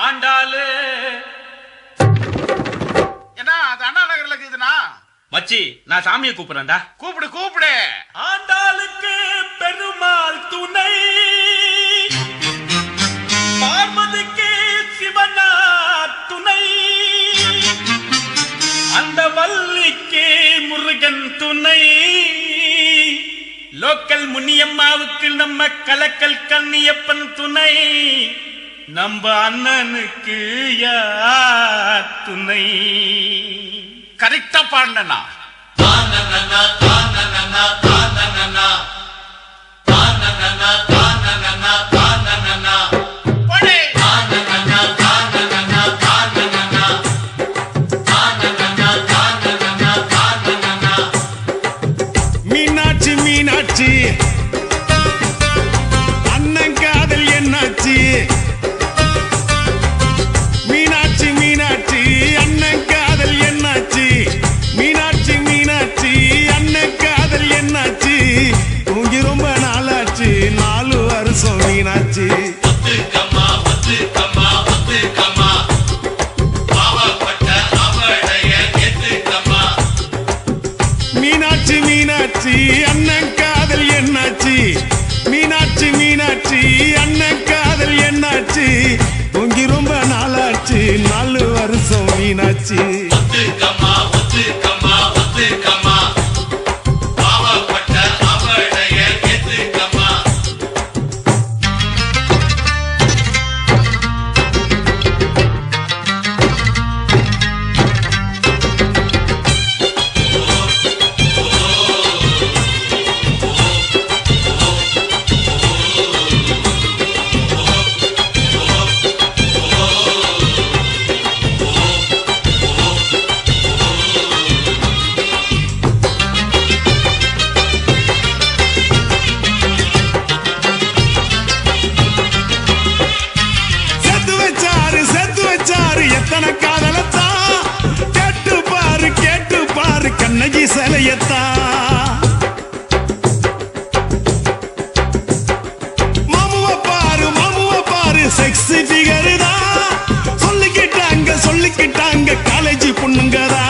ஆண்டாளு என்ன அது அண்ணா நகர்ல இருக்குதுண்ணா. மச்சி நான் சாமியை கூப்பிடுறேன்டா. கூப்பிடு கூப்பிடு. ஆண்டாளுக்கு பெருமாள் துணை, பார்வதிக்கு சிவனா துணை, அந்த வள்ளிக்கு முருகன் துணை, லோக்கல் முனியம்மாவுக்கு நம்ம கலக்கல் கண்ணியப்பன் துணை, நம்ம அண்ணனுக்கு யார் துணை? கரெக்டா பாண்டனா. மீனாட்சி மீனாட்சி அண்ணன் காதல் என்னாச்சு? மீனாட்சி மீனாட்சி அண்ணன் காதல் என்னாச்சு? மீனாட்சி மீனாட்சி அண்ணன் காதல் என்னாச்சு? தூங்கி ரொம்ப நாளாச்சு, 4 வருஷம் மீனாட்சி. மீனாட்சி மீனாட்சி அண்ணன் காதல் என்னாச்சு? மீனாட்சி மீனாட்சி அண்ணன் காதல் என்னாச்சு? தூங்கி ரொம்ப நாளாச்சு, 4 வருஷம் மீனாட்சி. எத்தனை காதலத்தான் கேட்டு பாரு கண்ணகி சிலையத்தான். மாமுவ பாரு செக்ஸி ஃபிகர் தான். சொல்லிக்கிட்டாங்க காலேஜ் பொண்ணுங்கதா.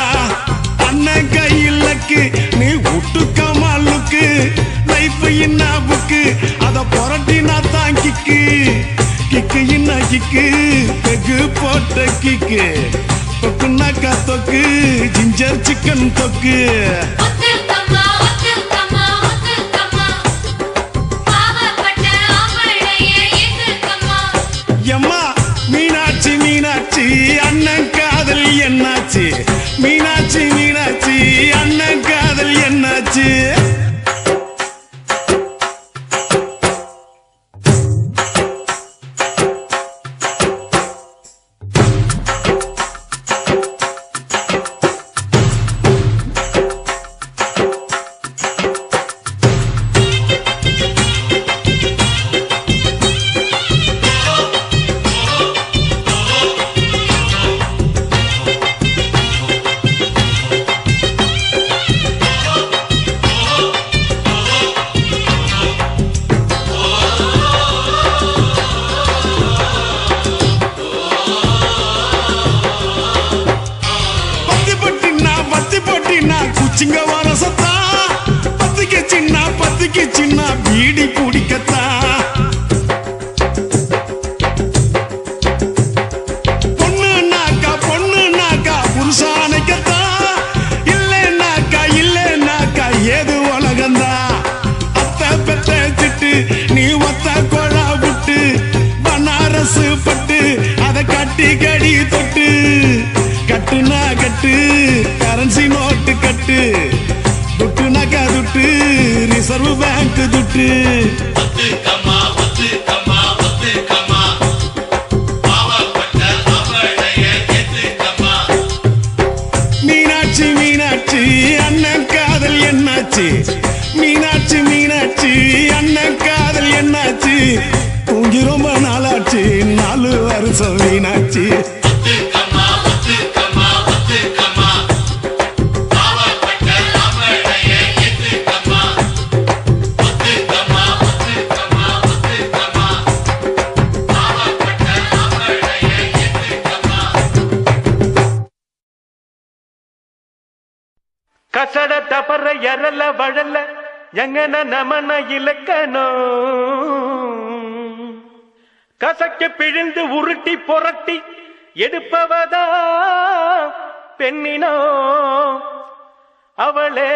அண்ணன் கையிலக்கு நீ விட்டுக்கமா லுக்கு, லைஃப் என்ன புக்கு, அத புரட்டினா தான் கிக்கு. கிக்கு என்ன கிக்கு, பெகு போட்ட கிக்கு, தொக்குனாக்கா தொக்கு, ஜிஞ்சர் சிக்கன் தொக்கு. எம்மா மீனாட்சி மீனாட்சி அண்ணன் காதல் என்னாச்சு? மீனாட்சி மீனாட்சி அண்ணன் காதல் என்னாச்சு? குச்சிங்க வரசத்தா, பத்திக்கு சின்ன பீடி குடிக்கத்தா. பொண்ணுனாக்கா புருஷானைக்கத்தா, இல்லைனாக்கா ஏது உலகந்தா. அத்தை பெத்த திட்டு நீ ஒத்த கொழா விட்டு, பனாரசு பட்டு அதை கட்டி கடி தொட்டு, கட்டுனா கட்டு கரன்சி நோட்டு கட்டு, துட்டுனாக்கா துட்டு ரிசர்வ் பேங்க் துட்டு. மீனாட்சி மீனாட்சி அண்ணன் காதல் என்னாச்சு? மீனாட்சி மீனாட்சி அண்ணன் காதல் என்னாச்சு? தூங்கி ரொம்ப நாளாச்சு, 4 வருஷம் மீனாட்சி. பர எரல வழல எங்கன நமன இலக்கணோ கசக்க பிழிந்து உருட்டி புரட்டி எடுப்பவதா பெண்ணினோ அவளே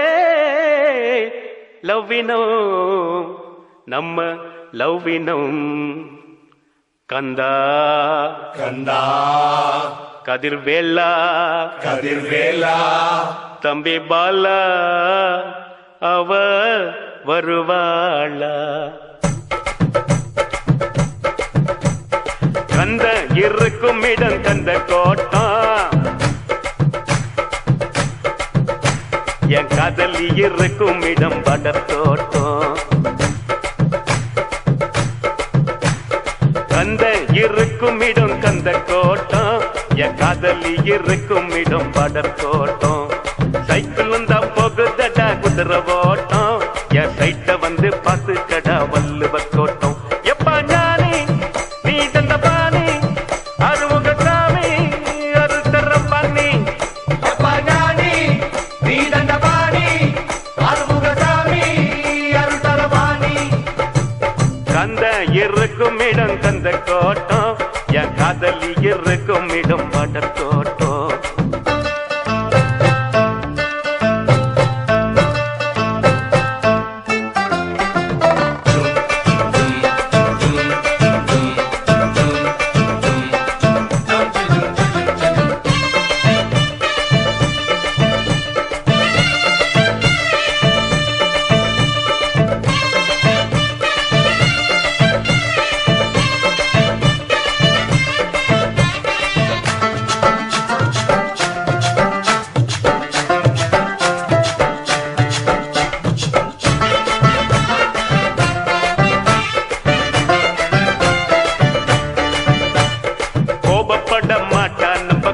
லவ்வினோ நம்ம லவ்வினம் கந்தா கந்தா கதிர்வேலா கதிர்வேலா தம்பி பாலா அவ வருவாளா கந்த இருக்கும் இடம் கந்த கோட்டம் என் காதலி இருக்கும் இடம் படத்தோட்டம் கந்த இருக்கும் இடம் கந்த கோட்டம் என் காதலி இருக்கும் இடம் படத்தோட்டம் சைக்கிளும் தான் போகுதடா குதிரை ஓட்டம் என் சைட்ட வந்து பார்த்து கடா வள்ளுவர் கோட்டம் எப்பா ஞானி நீ தந்த பாணி அருமுக சாமி அருத்தரம் பண்ணி எப்பா ஞானி நீ தந்த பாணி அருமுக சாமி அருள்தரபாணி கந்த இருக்கும் இடம் கந்த கோட்டம் என் காதலி இருக்கும் இடம் படத்தோட்டம்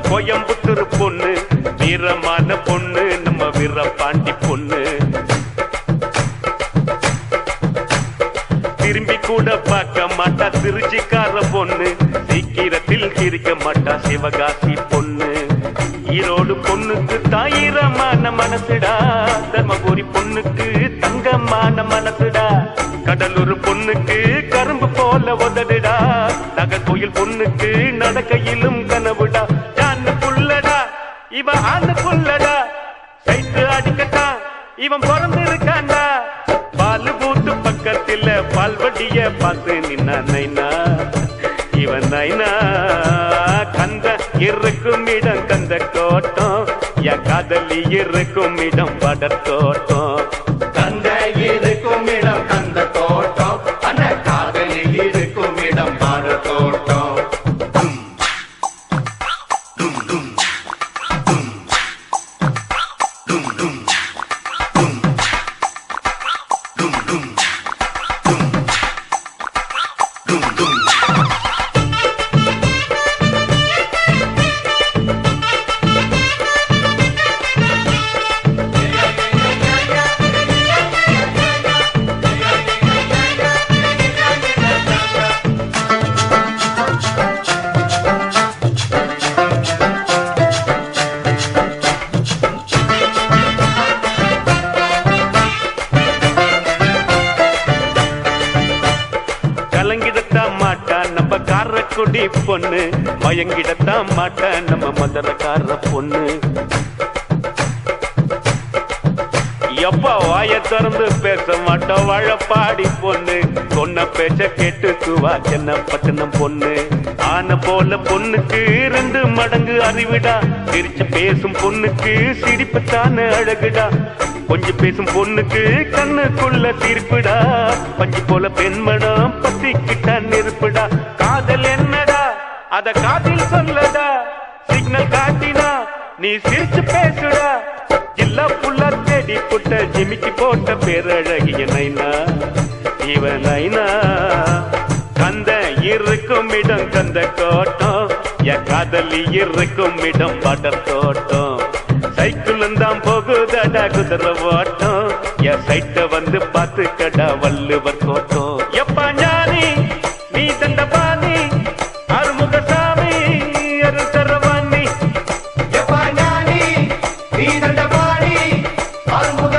கோயம்புத்தூர் பொண்ணு வீரமான பொண்ணு நம்ம வீரபாண்டி பொண்ணு திரும்பி கூட பார்க்க மாட்டா திருச்சிக்கார பொண்ணு சீக்கிரத்தில் சிரிக்க மாட்டா சிவகாசி பொண்ணு ஈரோடு பொண்ணுக்கு தாயிரமான மனசுடா தர்மபுரி பொண்ணுக்கு தங்கமான மனசுடா கடலூர் பொண்ணுக்கு கரும்பு போல உதடுடா நகர்கோயில் பொண்ணுக்கு நடக்கையிலும் கனவுடா இவன் ஆண்டுக்குள்ளடா சைட்டு அடிக்கட்டான் இவன் பிறந்து இருக்காண்டா பால் பூத்து பக்கத்தில் பால்வடிய பார்த்து நின்னா நைனா இவன் நைனா கந்த இருக்கும் இடம் கந்த கோட்டம் என் காதலி இருக்கும் இடம் படத்தோட்டம் கந்த இருக்கும் இடம் கந்த தோட்டம் அந்த காதலி இருக்கும் இடம் பாடத்தோட்டம் காரக்குடி பொண்ணு மயங்கிடத்தான் மாட்டேன் நம்ம மதுரக்கார பொண்ணு எப்பா வாய திறந்து பேச மாட்டோம் வாழப்பாடி பொண்ணு சொன்ன பேச்ச கேட்டுக்குவா சென்ன பட்டணம் பொண்ணு ஆன போல பொண்ணுக்கு 2 மடங்கு அறிவிடா சிரிச்சு பேசும் பொண்ணுக்கு சிரிப்புத்தானே அழகுடா கொஞ்சம் பேசும் பொண்ணுக்கு கண்ணுக்குள்ள தீர்ப்புடா பஞ்சு போல பெண்மணம் பத்திக்கிட்ட நெருப்புடா காதல் என்னடா அத காதில் சொல்லடா சிக்னல் காட்டினா நீ சிரிச்சு பேசுடா ஜில்லா புள்ள தேடி புட்ட ஜிமிக்கி போட்ட பேரழகிய நைனா இவன் நைனா கந்த இருக்கும் இடம் கந்த கோட்டம் என் காதலி இருக்கும் இடம் படத்தோட்டம் சைக்கிளும் தான் போகுதடா குதிரை ஓட்டம் என் சைட்ட வந்து பார்த்து கடா வள்ளுவர் கோட்டம் எப்பா ஞானி நீ தந்த பாணி அருமுக சாமி அருள்தரவாணி எப்பா ஞானி நீ தந்த பாணி அருமுக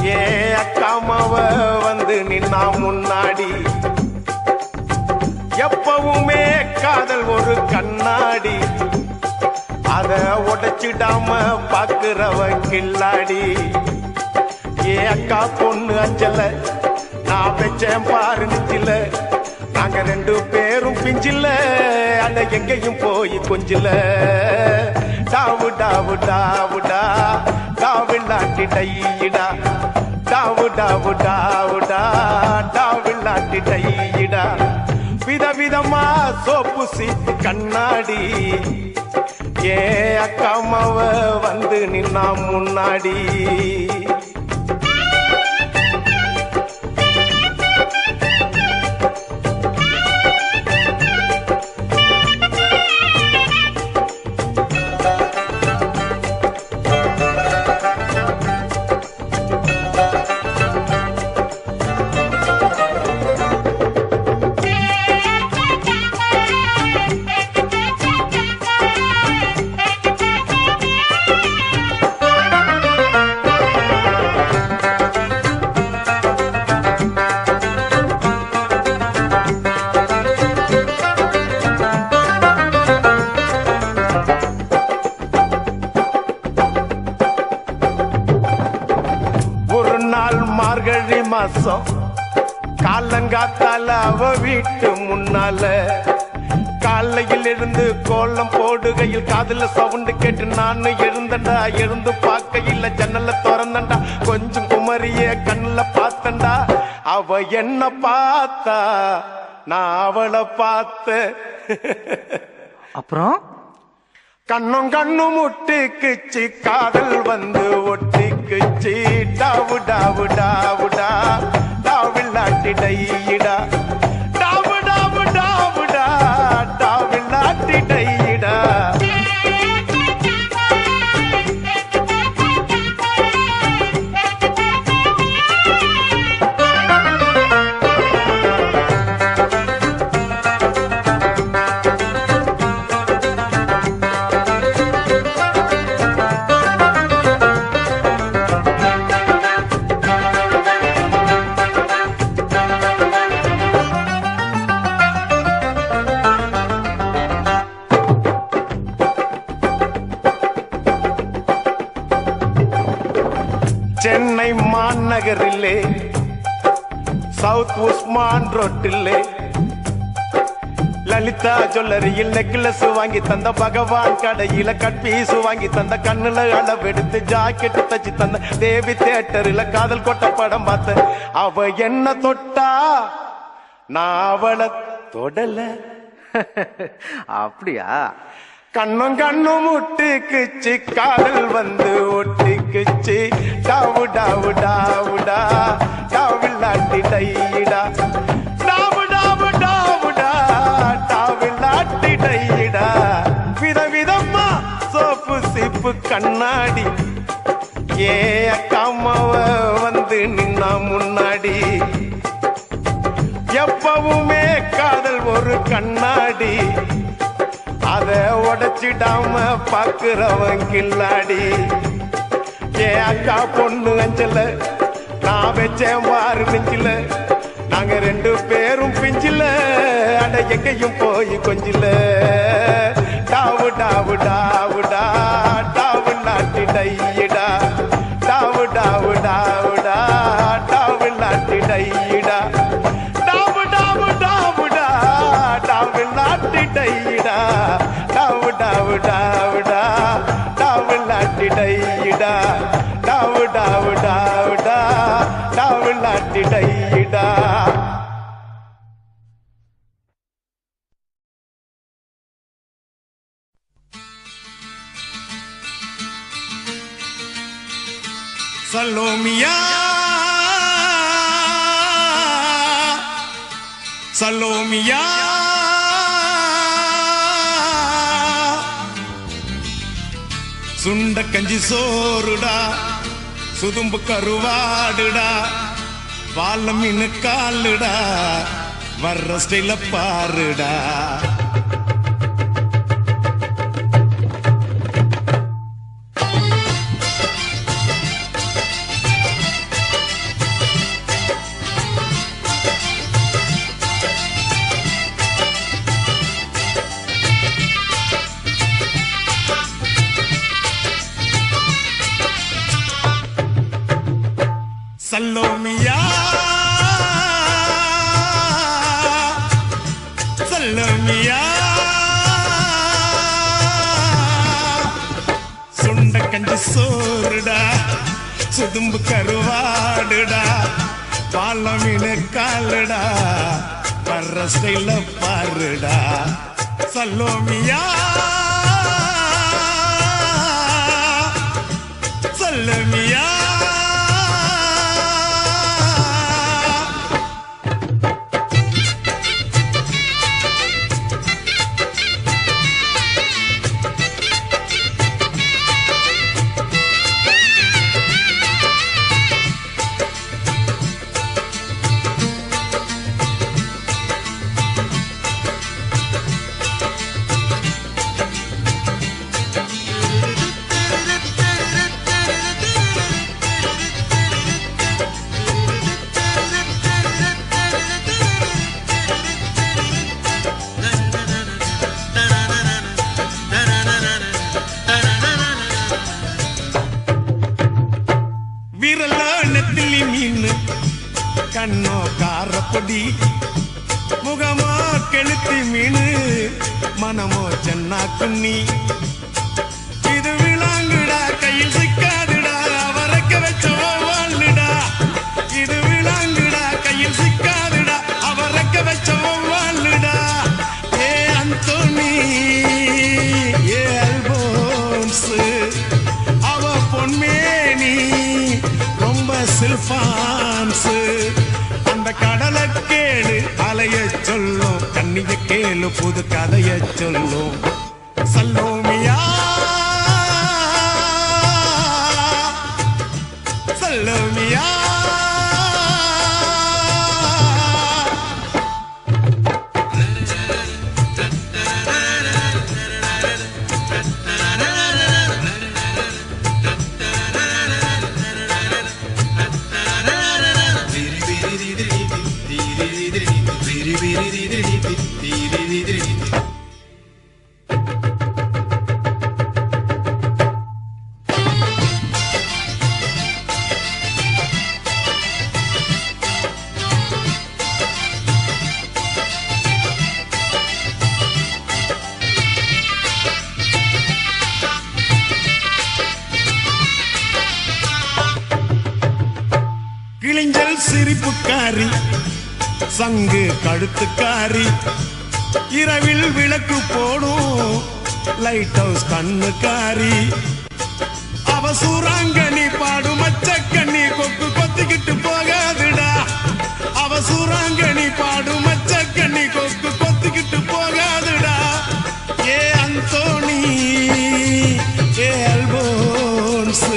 ஏ அக்காமாவ வந்து நின்னா முன்னாடி எப்பவுமே காதல் ஒரு கண்ணாடி அத உடைச்சிடாம பாக்குறவன் கில்லாடி ஏ அக்கா பொண்ணு அஞ்சல நான் வச்சேன் பாரு நிச்சில நாங்க ரெண்டு பேரும் பிஞ்சில அட எங்கேயும் போய் கொஞ்சில டாவு டாவு டாவுடா டாவில்லாட்டி டையிடா டாவு டாவு டாவுடா டாவில்லாட்டி டையிடா விதவிதமா சோப்பு சீப்பு கண்ணாடி ஏ அக்காமாவ வந்து நின்னா முன்னாடி மார்கழி மாசம் காலங்காத்தால அவ வீட்டு முன்னால காலையில் இருந்து கோலம் போடுகையில் காதுல சவுண்டு கேட்டு நானு எழுந்தண்டா எழுந்து பார்க்கையில் ஜன்னல திறந்தண்டா கொஞ்சம் குமரிய கண்ணுல பார்த்தண்டா அவ என்ன பார்த்தா நான் அவளை பார்த்த அப்புறம் கண்ணும் கண்ணும் முட்டிக்குச்சு காதல் வந்து ஒட்டிக்குச்சு டாவு டாவு டாவுடா டாவில்லாட்டி டையிடா டாவு டாவு டாவுடா டாவில்லாட்டி டையிடா சென்னை மாநகரிலே சவுத் உஸ்மான் ரோட்டிலே லலிதா ஜுவல்லரியில் நெக்லஸ் வாங்கி தந்த பகவான் கடையில கட்பீஸ் வாங்கி தந்த கண்ணுல அளவெடுத்து ஜாக்கெட் தச்சு தந்த தேவி தியேட்டரில் காதல் கொட்ட படம் பார்த்த அவ என்ன தொட்டா நான் அவளை தொடல அப்படியா கண்ணும் கண்ணும் முட்டிக்குச்சு காதல் வந்து ஒட்டிக்குச்சு டாவு டாவு டாவுடா டாவில்லாட்டி டையிடா டாவு டாவு டாவுடா டாவில்லாட்டி டையிடா விதவிதமா சோப்பு சீப்பு கண்ணாடி ஏ அக்காமாவ வந்து நின்னா முன்னாடி எப்பவுமே காதல் ஒரு கண்ணாடி அத உடைச்சிடாம பாக்குறவன் கில்லாடி ஏ அக்கா பொண்ணு அஞ்சல நான் வச்சேன் பாரு நெஞ்சில நாங்க ரெண்டு பேரும் பிஞ்சில அட எங்கேயும் போய் கொஞ்சில டாவு டாவு டாவுடா டாவு நாட்டி டையிடா டாவு டாவு டாவுடா டாவு நாட்டி டையிடா டாவு டாவு டாவுடா டாவு நாட்டி டையிடா டாவு டாவு டாவுடா டாவு நாட்டி டையிடா டாவு டாவு டாவுடா டாவு நாட்டி டையிடா சலோமியா சலோமியா சுண்ட கஞ்சி சோறுடா சுதும்பு கருவாடுடா வாழ மீன் காலுடா வர்ற ஸ்டைல பாருடா சல்லோமியா சல்லோமியா சுண்ட கஞ்சி சோறுடா சுதும்பு கருவாடுடா பாலமீன காலுடா வர்ற ஸ்டைல பாருடா சல்லோமியா சல்லோமியா நெத்திலி மீன் கண்ணோ காரப்பொடி முகமோ கெளுத்தி மீன் மனமோ சென்னா குன்னி இது விளாங்குடா கையில் சிக்காதுடா அவரக்க வச்ச வாழ்டா இது விளாங்குடா கையில் சிக்காதுடா அவரக்க வச்ச வாழ்டா ஏ அந்தோனி ஏ அல்போன்ஸ் அவ பொன்மேனி சில்பான்ஸ் அந்த கடலை கேளு அலைய சொல்லும் கண்ணிய கேளு புது கதைய சொல்லும் சல்லோமியா சல்லோமியா கிழிஞ்சல் சிரிப்புக்காரி சங்கு கழுத்துக்காரி இரவில் விளக்கு போடும் லைட் ஹவுஸ் கண்ணுக்காரி அவ சூறாங்கண்ணி பாடும் மச்சக்கண்ணி கொக்கு கொத்திக்கிட்டு போகாதுடா அவ சூறாங்கண்ணி பாடும் மச்சக்கண்ணி கொக்கு கொத்திக்கிட்டு போகாதுடா ஏ அந்தோனி ஏ அல்போன்ஸ்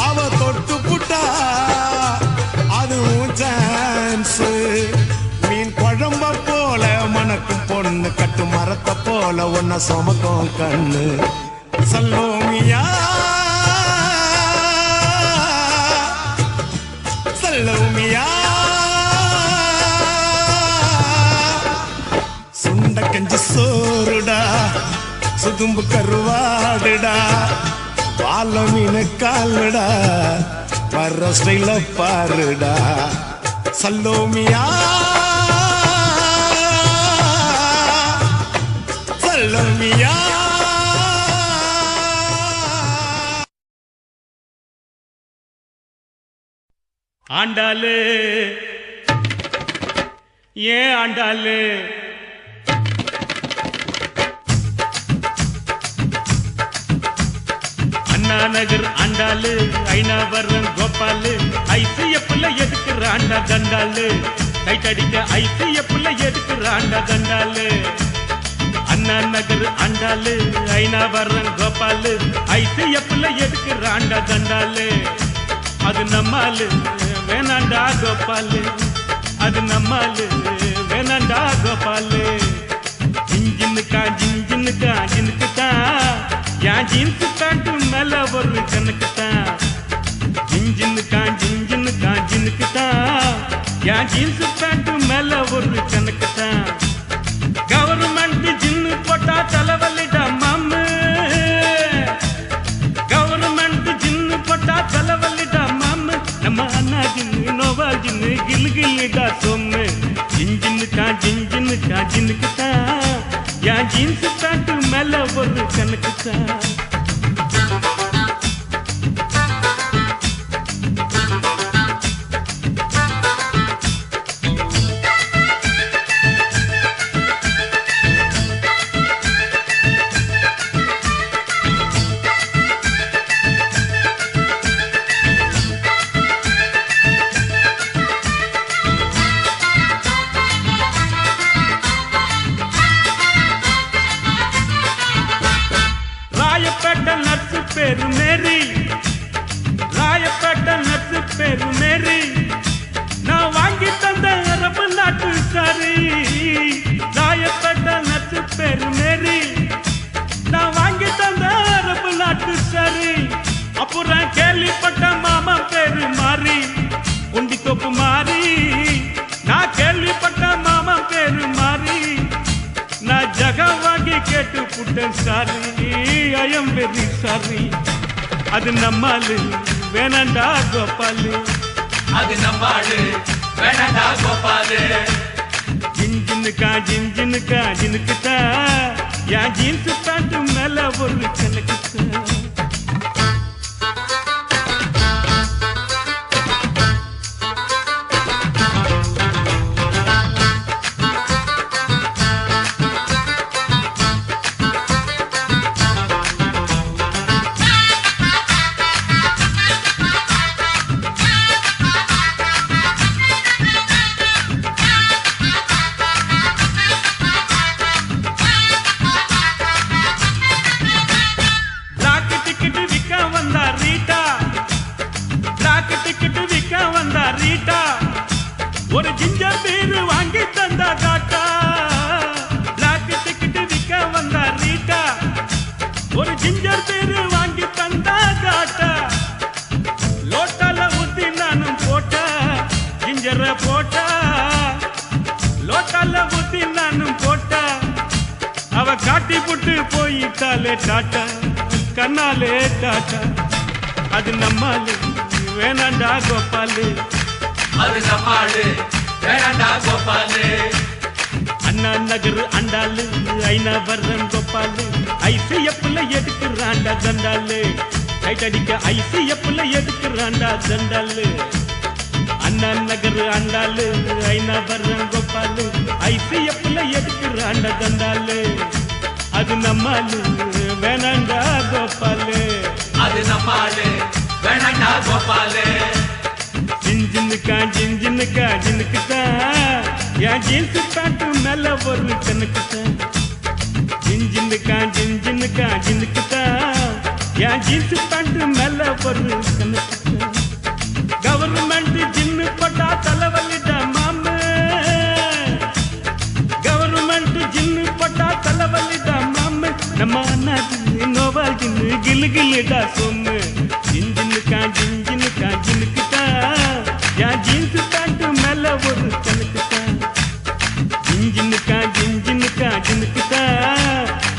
அவ தொட்டு புட்டா மீன் குழம்ப போல மணக்கும் பொண்ணு கட்டு மரத்தை போல ஒன்ன சுமக்கும் கண்ணு சல்லோமியா சல்லோமியா சுண்ட கஞ்சி சோறுடா சுதும்பு கருவாடுடா பால மீன் காலுடா வர்ற ஸ்டைல பாருடா சல்லோமியா சல்லோமியா ஆண்டாளு ஏன் ஆண்டாளு அண்ணா நகர் ஆண்டாளு ஐநாவரம் கோபாலு ஐசிஎப்ல எதுக்குறாண்டா தண்டாளு டைட் அடிக்க ஐசிஎப்ல எதுக்குறாண்டா தண்டாளு அண்ணா நகர் ஆண்டாளு ஐநாவரம் கோபாலு ஐசிஎப்ல எதுக்குறாண்டா தண்டாளு அது நம்மாலு வேணாண்டா கோபாலு அது நம்மாலு வேணாண்டா கோபாலு ஜிஞ்சின்னுக்கா ஜிஞ்சின்னுக்கா ஜின்னுக்குத்தான் என் ஜீன்ஸு பேண்ட் மேல ஒரு கண்ணுக்குத்தான் ஜிஞ்சின்னுக்கா ஜிஞ்சின்னுக்கா ஜின்னுக்குத்தான் என் ஜீன்ஸு பேண்ட் மேல ஒரு கண்ணுக்குத்தான் கவர்மெண்ட் ஜின்னு போட்டா தலைவலிடா மாமு கவர்மெண்ட் ஜின்னு போட்டா தலைவலிடா மாமு நம்ம அண்ணா கில்லிடா சொம்மு ஜின்ஜின்னுக்கா ஜின்னுக்குத்தான் என் ஜீன்ஸ் பேண்ட் மேல ஒரு கணக்குத்தான் ராயப்பேட்டை நர்ஸு பேரு மேரி ராயப்பேட்டை நர்ஸு பேரு மேரி நான் வாங்கி தந்த அரபு நாட்டு சாரி ராயப்பேட்டை நர்ஸு பேரு மேரி நான் வாங்கி தந்த அரபு நாட்டு சாரி அப்புறம் கேள்விப்பட்ட மாமா பேரு மாறி உண்டி தொப்பு மாறி நான் கேள்விப்பட்ட மாமா பேரு மாறி நான் ஜக வாங்கி கேட்டு புட்டேன் sorry I am very sorry அது நம்மாலு வேணாண்டா கோபாலு அது நம்மாடு வேணடா கோபாலு ஜின்ஜின்னுக்கா ஜின்னுக்குத்தா என் ஜீன்ஸ் பேண்ட் மேல ஒரு கணக்குத்தா ஒரு ஜிஞ்சர் பீரு வாங்கி தந்தா காட்டா பிளாக் டிக்கெட் விற்க வந்தா ரீட்டா ஒரு ஜிஞ்சர் பீரு வாங்கி தந்தா காட்டா லோட்டால ஊத்தி நானும் போட்டா ஜிஞ்சர போட்டா லோட்டால ஊத்தி நானும் போட்டா அவ காட்டி புட்டு போயிட்டாலே டாட்டா கண்ணாலே டாட்டா அது நம்மாலு வேணாண்டா கோபாலு அது நம்மாடு வேணடா கோபாலு அண்ணா நகர் அண்டாலு ஐநா வர்றன் கோபாலு ஐசிஎஃப்ல எடுக்கிறாண்டா தண்டாலு டைட் அடிக்க ஐசிஎஃப்ல எடுக்கிறாண்டா தண்டாலு அண்ணா நகர் அண்டாலு ஐநா வர்றன் கோபாலு ஐசிஎஃப்ல எடுக்கிறாண்டா தண்டாலு அது நம்மாலு வேணாண்டா கோபாலு அது நம்மாடு வேணடா கோபாலு ஜின்னுக்குத்தா என் ஜீன்ஸ் பேண்ட் மேல ஒரு கணக்குத்தான் ஜின்னுக்குத்தா என் ஜீன்ஸ் பேண்ட் மேல ஒரு கணக்குத்தான் கவர்மெண்ட் ஜின்னு போட்டா தலைவலிடா மாமு கவர்மெண்ட் ஜின்னு போட்டா தலைவலிடா மாமு நம்ம நாட்டு நோவால் ஜின்னு கிலுகிலுடா சொம்மு ஜின்னுக்கா ஜின்னுக்குத்தா என் ஜீன்ஸ் பேண்ட் மேல ஒரு கணக்குத்தான் ஜின்னுக்கா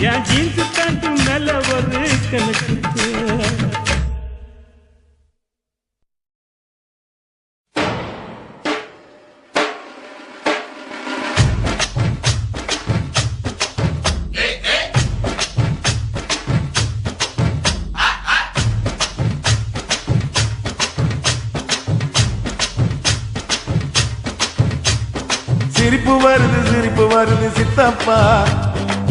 என் ஜீன்ஸ் பேண்ட் மேல ஒரு கணக்குத்தான் சிரிப்பு வருது சித்தப்பா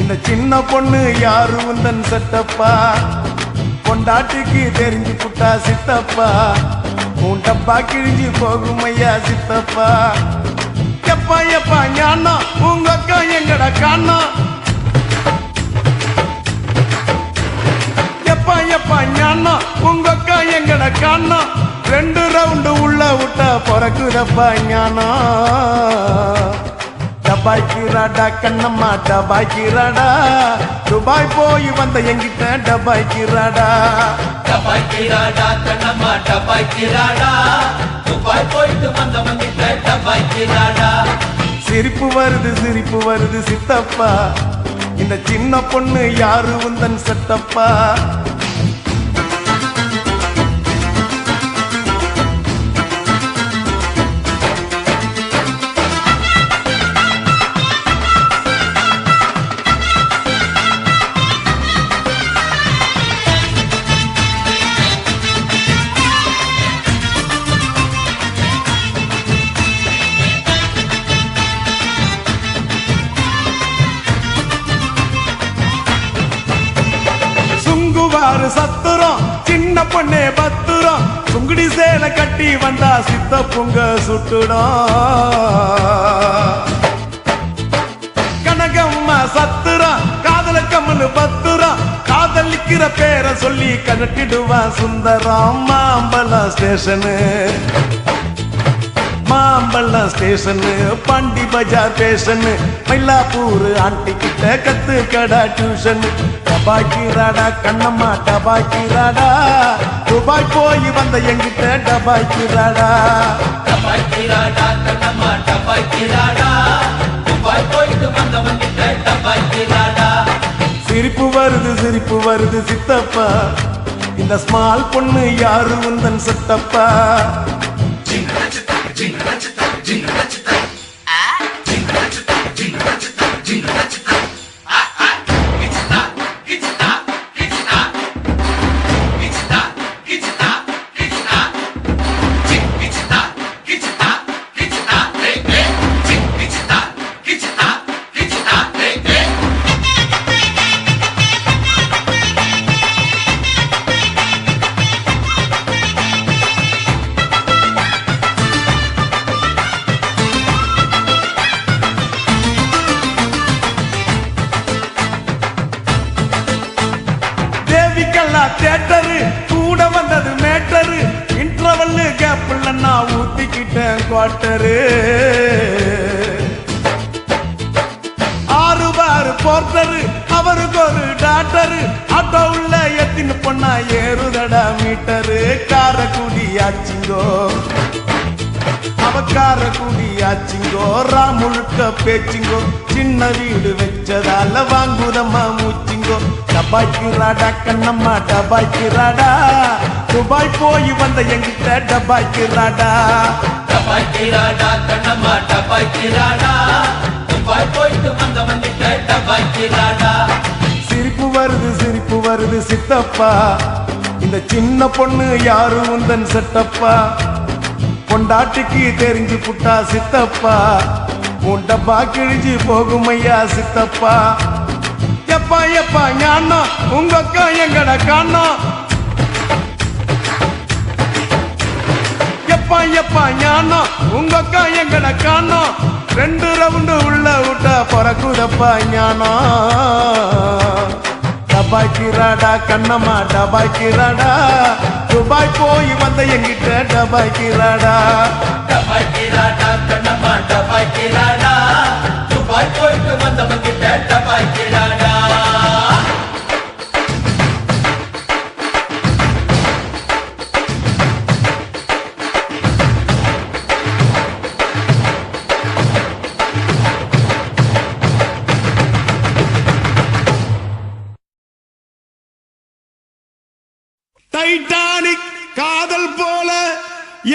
இந்த சின்ன பொண்ணு யாரு உந்தன் சட்டப்பா பொண்டாட்டிக்கு தெரிஞ்சு புட்டா சித்தப்பா உன் டப்பா கிழிஞ்சு போகும் ஐயா சித்தப்பா எப்பா எப்பா ஞானா உங்க அக்கா எங்கடா காணா எப்பா எப்பா ஞானா உங்க அக்கா எங்கடா காணா 2 ரவுண்டு உள்ள விட்டா பிறக்குதப்பா ஞானா டபாய்க்கிறாடா கண்ணம்மா டபாய்க்கிறாடா துபாய் போய் வந்த எங்கிட்ட டபாய்க்கிறாடா கண்ணம்மா டபாய்க்கிறாடா துபாய் போயிட்டு வந்தவங்கிட்ட டபாய்க்கிறாடா சிரிப்பு வருது சித்தப்பா இந்த சின்ன பொண்ணு யாரு உந்தன் சட்டப்பா பாரு சத்துரம் சின்ன பொண்ணே பத்துரம் சுங்குடி சேலை கட்டி வந்தா சித்த பொங்க சுட்டுடும் கனகம்மா சத்துரம் காதல கம்மனு பத்துரம் காதலிக்கிற பேரை சொல்லி கனட்டிடுவான் சுந்தரம் மாம்பழம் ஸ்டேஷனு மாம்பழம் ஸ்டேஷனு பாண்டி பஜார் ஸ்டேஷனு மயிலாப்பூர் ஆண்டி கிட்ட கத்து கடா டியூஷன் டபாக்கி ராடா கண்ணம்மா டபாக்கி ராடா துபாய் போய் வந்த எங்கிட்ட டபாக்கி ராடா டபாக்கி ராடா கண்ணம்மா டபாக்கி ராடா துபாய் போயிட்டு வந்தவன் கிட்ட டபாக்கி ராடா சிரிப்பு வருது சித்தப்பா இந்த ஸ்மால் பொண்ணு யாரு உந்தன் சித்தப்பா தியேட்டரு கூட வந்தது மேட்டரு இன்டர்வல் கேப்ல நான் ஊத்திக்கிட்டேன் குவார்டரு 6 பார் போர்ட்டரு அவருக்கு ஒரு டாக்டரு ஆட்டோ உள்ள எத்தின்னு பொண்ணா ஏறுதடா மீட்டரு காரக்குடி ஆச்சிங்கோ அவக்கார குடியாச்சிங்கோ ராமுழுக்க பேச்சிங்கோ சின்ன வீடு வச்சதால வாங்குதம்மா மூச்சிங்கோ டபாய்க்கு ராடா கண்ணம்மா டபாய்க்கு ராடா துபாய் போய் வந்த எங்கிட்ட டபாய்க்கு ராடா டபாக்கி ராடா கண்ணம்மா டபாக்கி ராடா துபாய் போயிட்டு வந்தவன் கிட்ட டபாக்கி ராடா சிரிப்பு வருது சித்தப்பா இந்த சின்ன பொண்ணு யாரு உந்தன் செட்டப்பா பொண்டாட்டிக்கு தெரிஞ்சு புட்டா சித்தப்பா உன் டப்பா கிழிஞ்சு போகும் ஐயா சித்தப்பா எப்பா எப்பா ஞானோ உங்க அக்கா எங்கட காணோ எப்பா எப்பா ஞானோ உங்க அக்கா எங்கட காணோ 2 ரவுண்டு உள்ள விட்டா பறக்குதப்பா ஞானோ டபாக்கி ராடா கண்ணம்மா டபாக்கி ராடா துபாய் போய் வந்த எங்கிட்ட டபாக்கி ராடா டபாக்கி ராடா கண்ணம்மா டபாக்கி ராடா துபாய் போயிட்டு வந்தவன் கிட்ட டபாக்கி ராடா டைட்டானிக் காதல் போல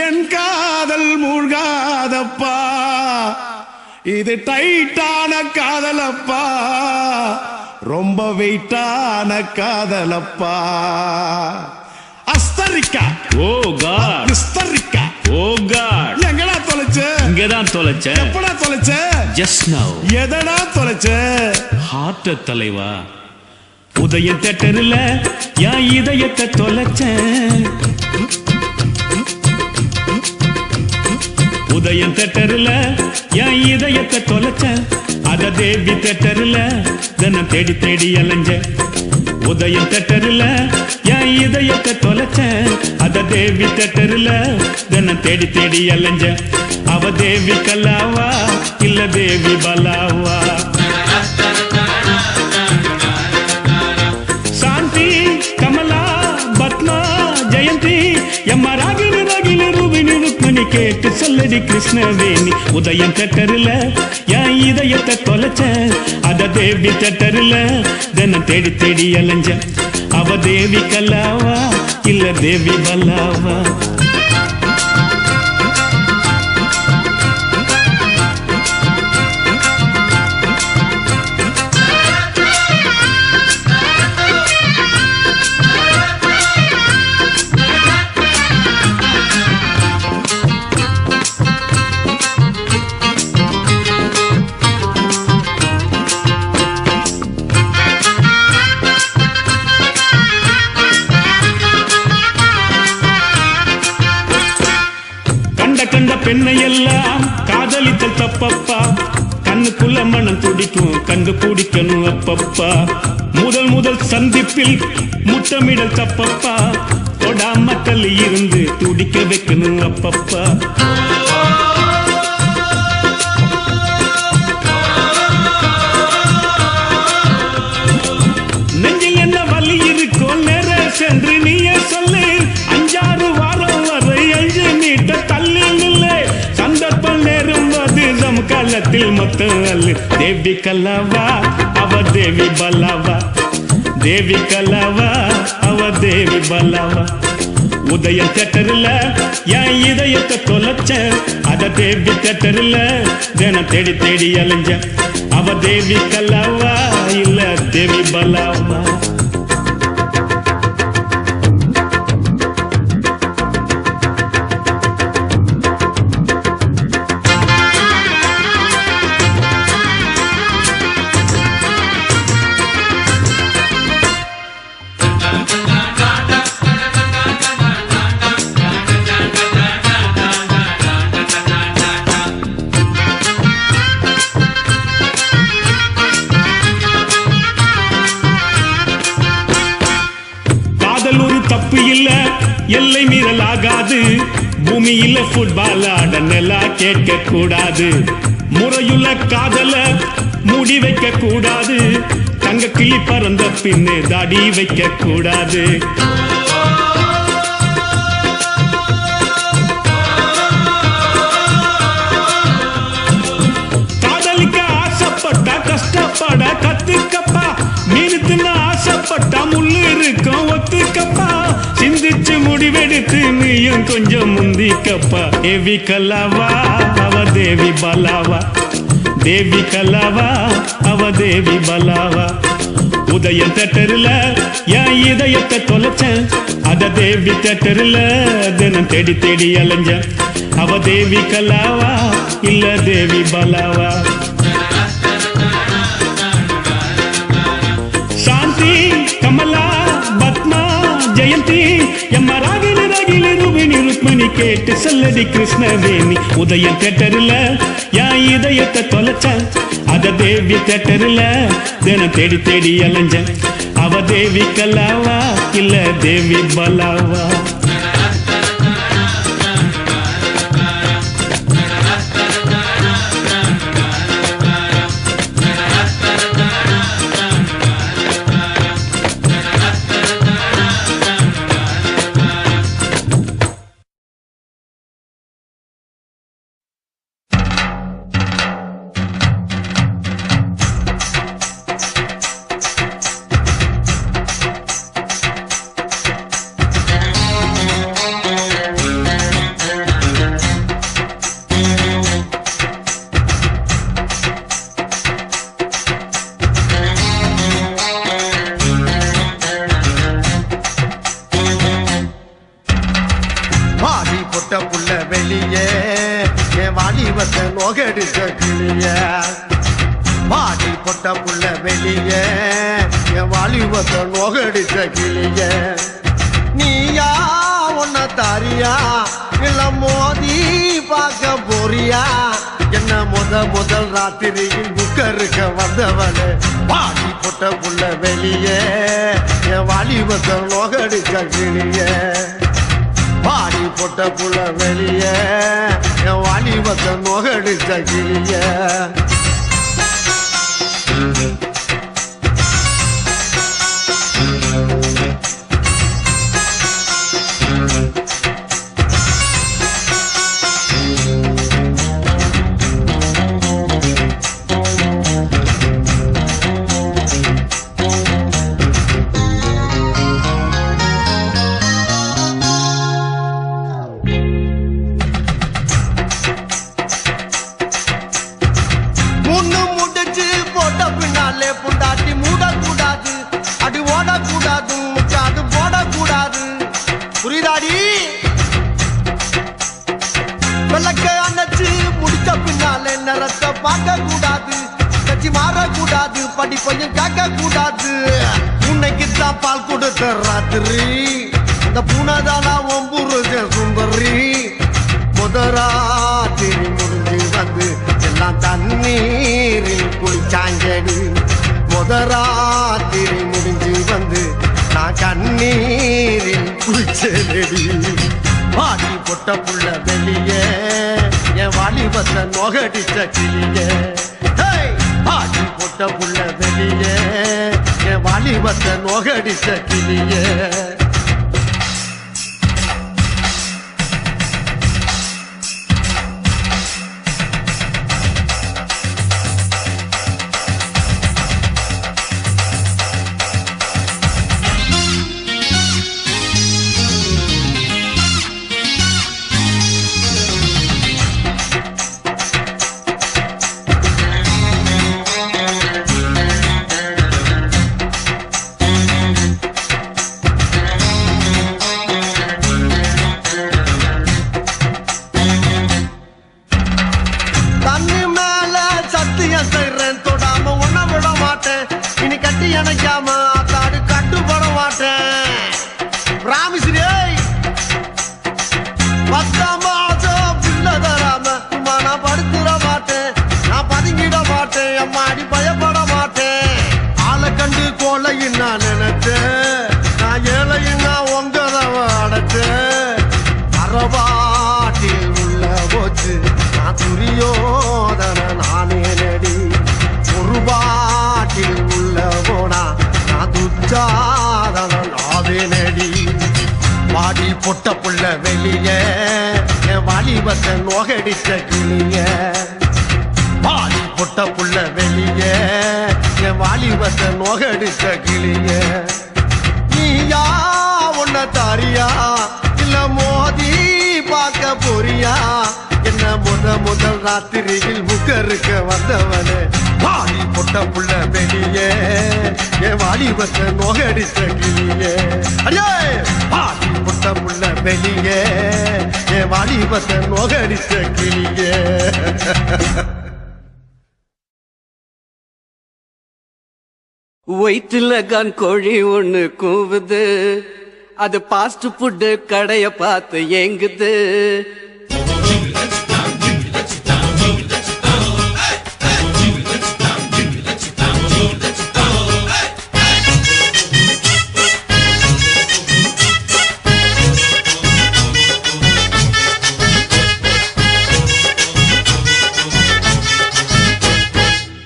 என் காதல் மூழ்காதப்பா இது டைட்டான காதலப்பா ரொம்ப வெயிட்டான காதலப்பா அஸ்தரிக்கா ஓ காட் விஸ்தரிக்கா ஓ காட் எங்கடா தொலைச்ச இங்கதான் தொலைச்ச எப்படா தொலைச்ச ஜஸ்ட் நவ் எதடா தொலைச்ச ஹார்ட் தலைவா உதயம் தேட்டரில் என் இதயத்தை தொலைச்சேன் உதயம் தேட்டரில் என் இதயத்தை தொலைச்சேன் அத தேவி தேட்டரில் தினம் தேடி தேடி அலைஞ்ச உதயம் தேட்டரில் என் இதயத்தை தொலைச்சேன் அத தேவி தேட்டரில் தினம் தேடி தேடி அலைஞ்ச அவ தேவி கல்லாவா இல்ல தேவி பலாவா கேட்டு சொல்லடி கிருஷ்ணவேணி உதயம் தேட்டரில் என் இதயத்தை தொலைச்ச அத தேவி தேட்டரில் தினம் தேடி தேடி அலைஞ்ச அவ தேவி கல்லாவா இல்ல தேவி பல்லாவா கண்ட பெண்ணை எல்லாம் காதலித்தல் தப்பப்பா கண்ணுக்குள்ள மனம் துடிக்கும் கண்டு பிடிக்கணும் அப்பப்பா முதல் சந்திப்பில் முத்தமிடல் தப்பப்பா தொடாம தள்ளி இருந்து துடிக்க வைக்கணும் அப்பப்பா நெஞ்சில் என்ன வலி இருக்கோ நேர சென்று நீயே சொல்லு 5-6 வாரம் வரை 5 மீட்டர் தள்ளி நில்லை சந்தர்ப்பம் நேரும்போது சமகாலத்தில் மொத்தம் அல்லு தேவி கல்லாவா அவ தேவி பல்லாவா தேவி கல்லாவா அவ தேவி பல்லாவா உதயம் தேட்டர்ல என் இதயத்தை தொலைச்ச அத தேவி தேட்டர்ல தினம் தேடி தேடி அலைஞ்ச அவ தேவி கல்லாவா இல்ல தேவி பல்லாவா தப்பு இல்ல எல்லை மீறல் ஆகாது பூமியில ஃபுட்பால் ஆட நிலா கேட்க கூடாது முறையுள்ள காதல மூடி வைக்க கூடாது தங்க கிளி பறந்த பின்னே தாடி வைக்க கூடாது காதலிக்க ஆசைப்பட்டா கஷ்டப்பட கத்துக்கப்பா மீன் தின்ன ஆசைப்பட்டா முள்ளு இருக்கும் ஒத்துக்கப்பா சிந்திச்சு முடிவெடுத்து நீயும் கொஞ்சம் முந்திக்கப்பா தேவி கல்லாவா அவ தேவி பல்லாவா தேவி கல்லாவா அவ தேவி பல்லாவா உதயம் தேட்டர்ல என் இதயத்தை தொலைச்சேன் அத தேவி தேட்டர்ல தினம் தேடி தேடி அலைஞ்ச அவ தேவி கல்லாவா இல்ல தேவி பல்லாவா சாந்தி கமலா பத்மா ஜெயந்தி எம்மா ராகினி ரூபினி ருக்மணி கேட்டு சொல்லடி கிருஷ்ணவேணி உதயம் தேட்டர்ல என் இதயத்தை தொலைச்ச அத தேவி தேட்டர்ல தினம் தேடி தேடி அலைஞ்ச அவ தேவி கல்லாவா இல்ல தேவி பல்லாவா நோகடிச்ச கிளிய பாடி பொட்ட புள்ள வெளிய என் வாலிபத்தை நோகடிச்ச கிளிய நீயா உன்ன தாரியா இல்ல மோதி பார்க்க போறியா என்ன முதல் ராத்திரியில் புக்கருக்க வந்தவனே பாடி பொட்ட புள்ள வெளிய என் வாலிபத்தை நோகடிச்ச கிளிய பாடி பொட்ட புள்ள வெளிய என் வாலிபத்தை நோகடிச்ச கிளிய படிப்பையும் காக்க கூடாது உன்னைக்குத்தான் பால் கொடுத்த ராத்திரி அந்த பூனாதானா ஒம்புருஜ சுந்தரி முதராத்திரி முடிஞ்சு வந்து எல்லாம் தண்ணீரில் குளிச்சாங்கடி முதராத்திரி முடிஞ்சு வந்து நான் கண்ணீரில் குளிச்சேடி பாடி பொட்ட புள்ள வெளியே என் வாலிபத்தை நொகடிச்ச கிளியே பாடி பொட்ட புள்ள வெளியே என் வாலிபத்தை நொகடிச்ச கிளியே பொட்ட புள்ள வெளியே என் வாலிபத்தை நோகடிச்ச கிளியே பாடி பொட்ட புள்ள வெளியே என் வாலிபத்தை நோகடிச்ச கிளியே நீயா உன்ன தாரியா இல்ல மோதி பார்க்க போறியா என்ன முதல் ராத்திரியில் முகருக்க வந்தவனே பாடி பொட்ட புள்ள வெளியே என் வாலிபத்தை நோகடிச்ச கிளியே அடே பாடி பொட்ட புள்ள வெளியே என் வாலிபத்தை நோகடிச்ச கிளியே வயிற்றுல கான் கோழி ஒண்ணு கூவுது அது பாஸ்ட் ஃபுட் கடைய பார்த்து ஏங்குது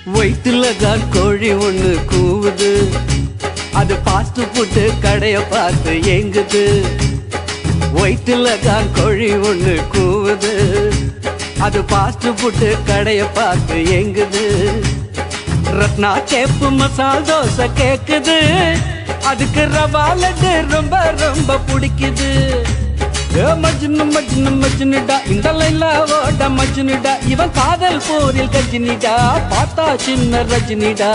வயிற்றுல கான் கோழி ஒண்ணு கூவுது அது பாஸ்ட் ஃபுட் கடைய பார்த்து ஏங்குது வயிற்றுல கான் கோழி ஒண்ணு கூவுது அது பாஸ்ட் ஃபுட் கடைய பார்த்து ஏங்குது ரத்னா கேப்பு மசால் தோசை கேக்குது அதுக்கு ரவா லட்டு ரொம்ப ரொம்ப பிடிக்குது மஜ்னு மஜ்னு மஜ்னுடா இந்த லைலாவோட மஜ்னுடா இவன் காதல் போரில் கஜினிடா பார்த்தா சின்ன ரஜினிடா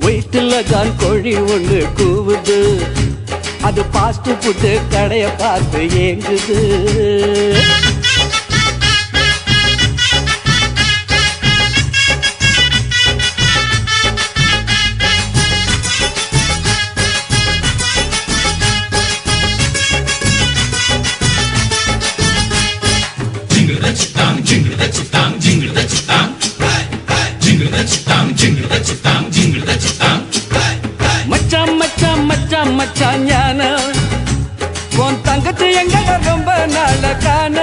வயிற்றுல தான் கோழி ஒண்ணு கூவுது அது பாஸ்ட் ஃபுட் கடைய பார்த்து ஏங்குது மச்சான் மச்சான் மச்சான் மச்சான் ஞான உன் தங்கச்சி எங்கட ரொம்ப நாள காண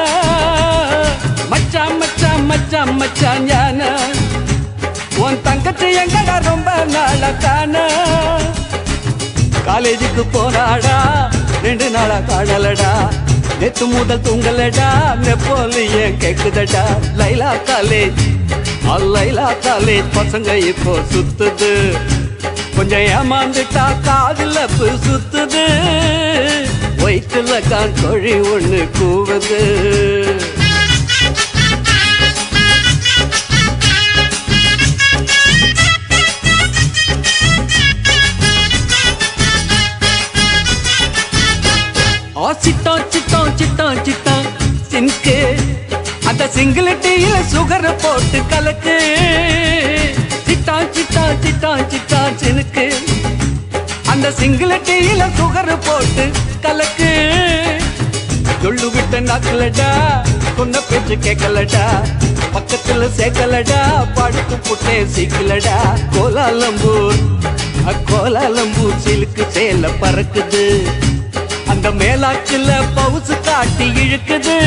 மச்சான் மச்சான் மச்சான் மச்சான் ஞான உன் தங்கச்சி எங்கட ரொம்ப நாள காண காலேஜுக்கு போனாடா 2 நாளா காணலடா நேத்து முதல் தூங்கலடா நெப்போலியன் கேக்குதடா லைலா காலேஜ் பசங்க இப்போ சுத்துது கொஞ்சம் ஏமாந்துட்டா காதுல சுத்துது வயிற்றுல கான் கோழி ஒண்ணு கூவுது சிட்டம் சிட்டம் சிட்டம் சிட்டம் சின்கு அந்த சிங்கிள் டீல சுகர் போட்டு கலக்கு சிட்டா சிட்டா சிட்டா சிட்டா சினுக்கு அந்த சிங்கிள் டீல சுகர் போட்டு கலக்கு சொல்லு விட்ட நாக்கலடா சொன்ன பேச்சு கேட்கலடா பக்கத்துல சேர்க்கலடா படுத்து புட்டே சீக்கலடா கோலாலம்பூர் கோலாலம்பூர் சிலுக்கு சேல பறக்குது அந்த மேலாச்சுல பவுசு காட்டி இழுக்குது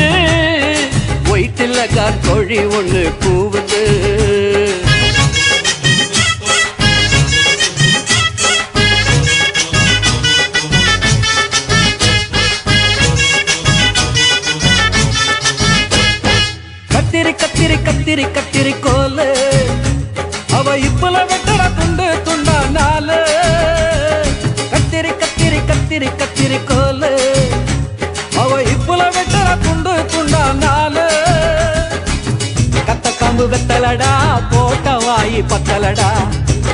ஒயிட்டுல கார்கோழி ஒண்ணு கூவுது கத்திரி கத்திரி கத்திரி கத்திரி கோலு அவ இப்பல வெட்டற துண்டு துண்டா நாலு கத்திரி கத்திரி கத்திரி கத்திரி கோலு அவ இப்பல வெட்டற துண்டு துண்டா நாலு கத்த காம்பு வெத்தலடா போட்ட வாயி பத்தலடா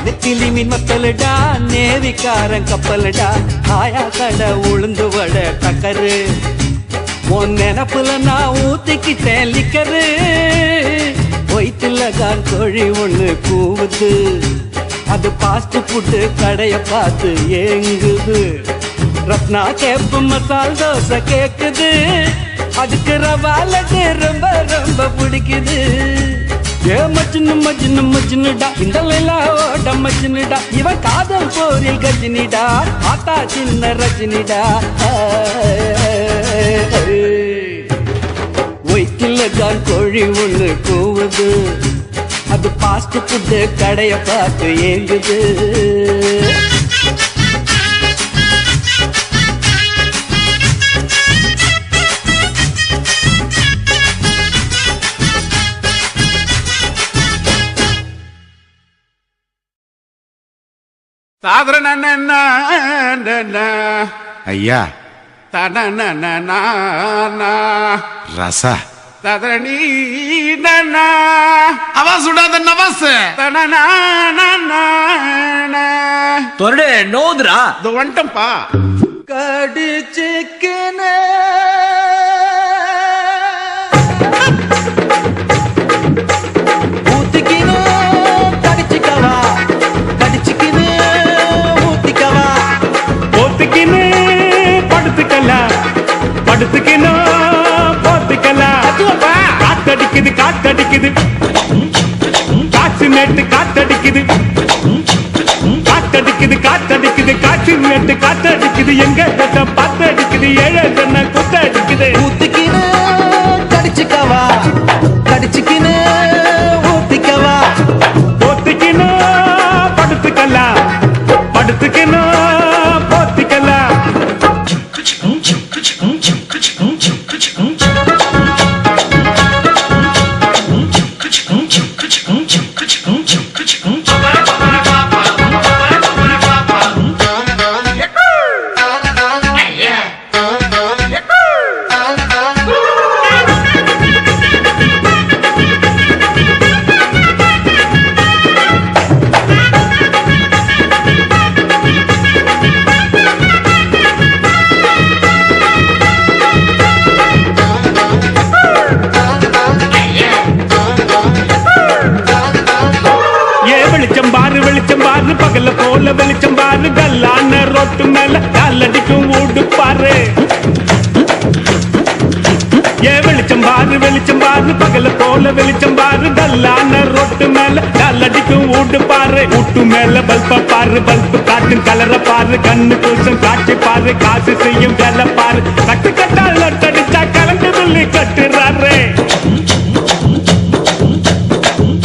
நெத்திலி மீன் மத்தலடா நேவிக்காரன் கப்பலடா ஆயா கடை உளுந்து வட டக்கரு உன் நினப்புல நான் ஊத்திக்கிட்டேன் லிக்கரு ஒயிட்டுல கார்கோழி ஒண்ணு கூவுது அது பாஸ்ட் ஃபுட்டு கடைய பார்த்து ஏங்குது ரத்னா கேப்பு மசால் தோசை கேக்குது அதுக்கு ரவா லட்டு ரொம்ப ரொம்ப பிடிக்குது ஏ மஜ்னு மஜ்னு மஜ்னுடா இந்த லைலாவோட மஜ்னுடா இவன் காதல் போரில் கஜினிடா ஆத்தா சின்ன ரஜினிடா ஒயிட்டுல கார்கோழி ஒண்ணு கூவுது அது பாஸ்ட் ஃபுட்டு கடைய பார்த்து ஏங்குது ஐயா தன ரசா ததனி அவா சுடாத நவாஸ் தொரடு நோதுரா இது வந்துட்டம்பா கடிச்சுக்கின ஊத்திக்கினும் கடிச்சுக்கவா கடிச்சுக்கினு ஊத்திக்கவா போத்துக்கின்னு படுத்துக்கலாம் படுத்துக்கின்னு போத்துக்கலாம் காத்தடிக்குது காத்தடிக்குது காற்று நேட்டு காத்தடிக்குது காத்தடிக்குது காத்தடிக்குது காற்று நேட்டு காத்தடிக்குது எங்க பாத்தடிக்குது ஏழை சொன்ன குத்தடிக்குது ஊத்திக்கினு கடிச்சுக்கவா கடிச்சுக்கினு ஊத்திக்கவா போத்துக்கின்னு படுத்துக்கலாம் படுத்துக்கின்னு போத்திக்கலாம் வெளிச்சம் பாரு பகல போல வெளிச்சம் பாரு கல்லான ரோட்டு மேல காலடிக்கும் ஊடு பாரு ஏ வெளிச்சம் பாரு பகல போல வெளிச்சம் பாரு கல்லான ரோட்டு மேல காலடிக்கும் ஊடு பாரு ஊட்டு மேல பல்ப பாரு பல்பு காட்டும் கலர பாரு கண்ணு கூசம் காட்சி பாரு காசு செய்யும் வேலை பாரு கட்டு கட்டால் அடிச்சா கலந்து சொல்லி கட்டுறாரு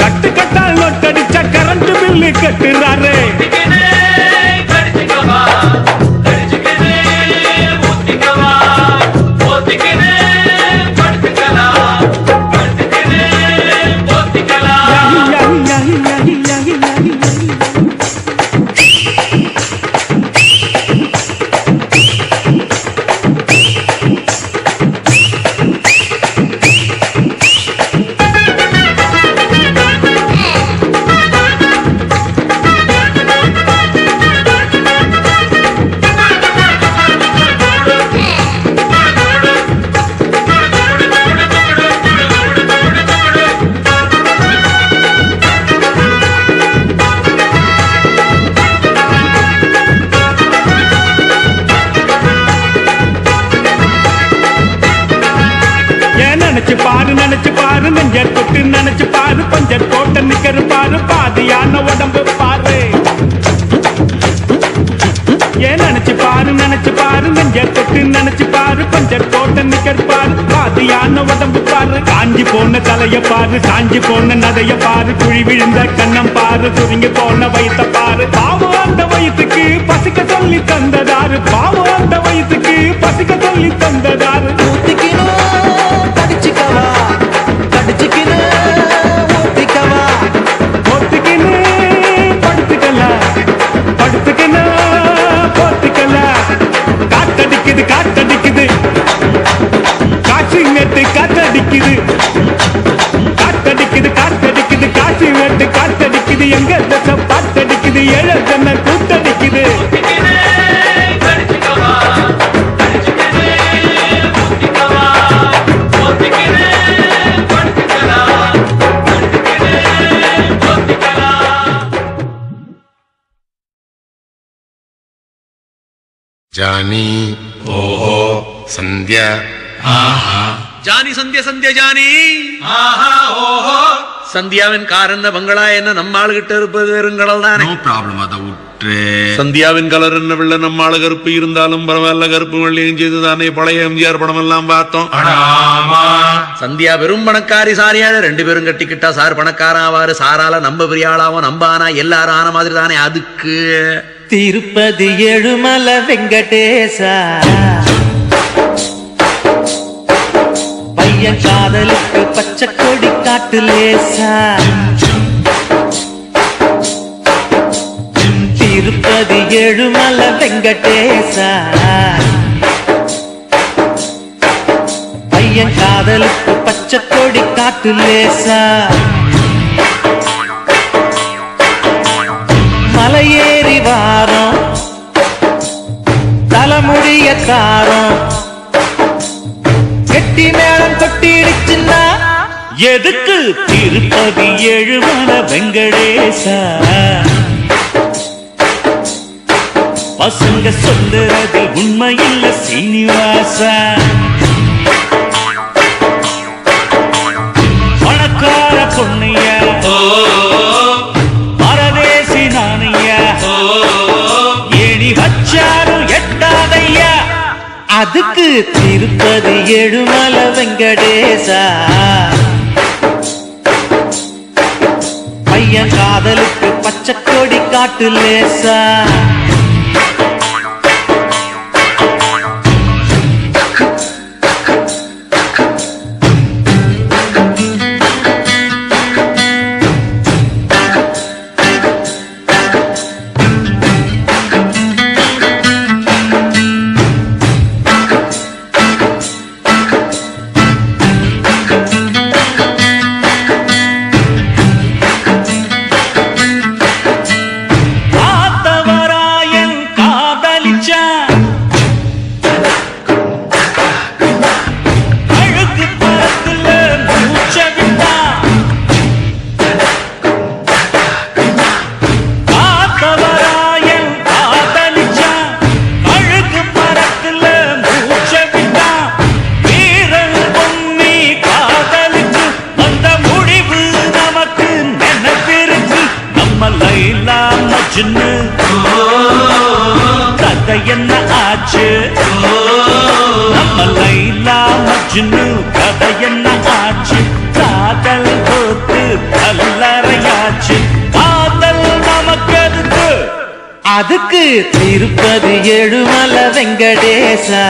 கட்டு கட்டால் நோட்டடிச்சா கரண்ட் பில்லு கட்டுறாரு உடம்பு பாரு, காஞ்சி போன தலைய பாரு, சாஞ்சி போன நதைய பாரு, குழி விழுந்த கண்ணம் பாரு, சுருங்கி போன வயித்த பாரு. பாவம் அந்த வயிற்றுக்கு பசிக்க சொல்லி தந்ததாரு, பாவம் அந்த வயிற்றுக்கு பசிக்க சொல்லி தந்ததாரு. ஊத்திக்கணும் கடிச்சுக்கவா, கடிச்சுக்கணும் ஊத்திக்கவா, ஒத்துக்கின்னு படுத்துக்கலாம், படுத்துக்கின்னு போத்துக்கலாம். காத்தடிக்குது காத்தடிக்குது, காசு நெட்டு காத்தடிக்குது, காத்தடிக்குது காத்தடிக்குது, காசு நெட்டு காத்தடிக்குது, எங்க தசை பாத்தடிக்குது, ஏழை தன்னை கூத்தடிக்குது. ಜಾನಿ ಓಹೋ ಸಂಧ್ಯಾ ജാനി സന്ധ്യ സന്ധ്യ ജാനി சந்தியாவின் கார் என்ன பங்களா என்ன நம்ம ஆளு கிட்ட இருப்பது வெறுங்கடல் தானே. ನೋ ಪ್ರಾಬ್ಲಮ್ ಅದ ಉಟ್ರೆ சந்தியாவின் கலர் என்ன வெள்ள நம்ம ஆளு கருப்பு இருந்தாலும் பரவாயில்ல, கருப்பு வெள்ளையும் செய்து தானே பழைய எம்ஜிஆர் படம் எல்லாம் பார்த்தோம். சந்தியா வெறும் பணக்காரி சாரியால 2 பேரும் கட்டிக்கிட்டா சார் பணக்காரன் ஆவாரு, சாரால நம்ம பெரிய ஆளாவும் நம்பானா எல்லாரும் ஆன மாதிரி தானே. அதுக்கு திருப்பதி ஏழுமலை வெங்கடேசா, பையன் காதலுக்கு பச்சை கொடி காட்டு லேசா. திருப்பதி ஏழுமலை வெங்கடேசா, பையன் காதலுக்கு பச்சை கொடி காட்டு லேசா. மலையேறி வாரம் தலைமுடிய காரம், கெட்டி மேளம் கொட்டிடுச்சுன்னா எதுக்கு திருப்பதி ஏழுமலை வெங்கடேசா. பசங்க சொல்லுறது உண்மையில்ல சீனிவாசா, பணக்கார பொண்ணையா பரதேசி நானையா, ஏணி வச்சாரும் எட்டாதையா, அதுக்கு திருப்பதி ஏழுமலை வெங்கடேசா. பையன் காதலுக்கு பச்சை கொடி காட்டு லேசா. கதை என்ன ஆச்சு நம்ம லைலா மஜ்னு, கதை என்ன ஆச்சு, காதல் போத்து கல்லறையாச்சு, காதல் நமக்கு எதுக்கு, அதுக்கு திருப்பதி ஏழுமலை வெங்கடேசா.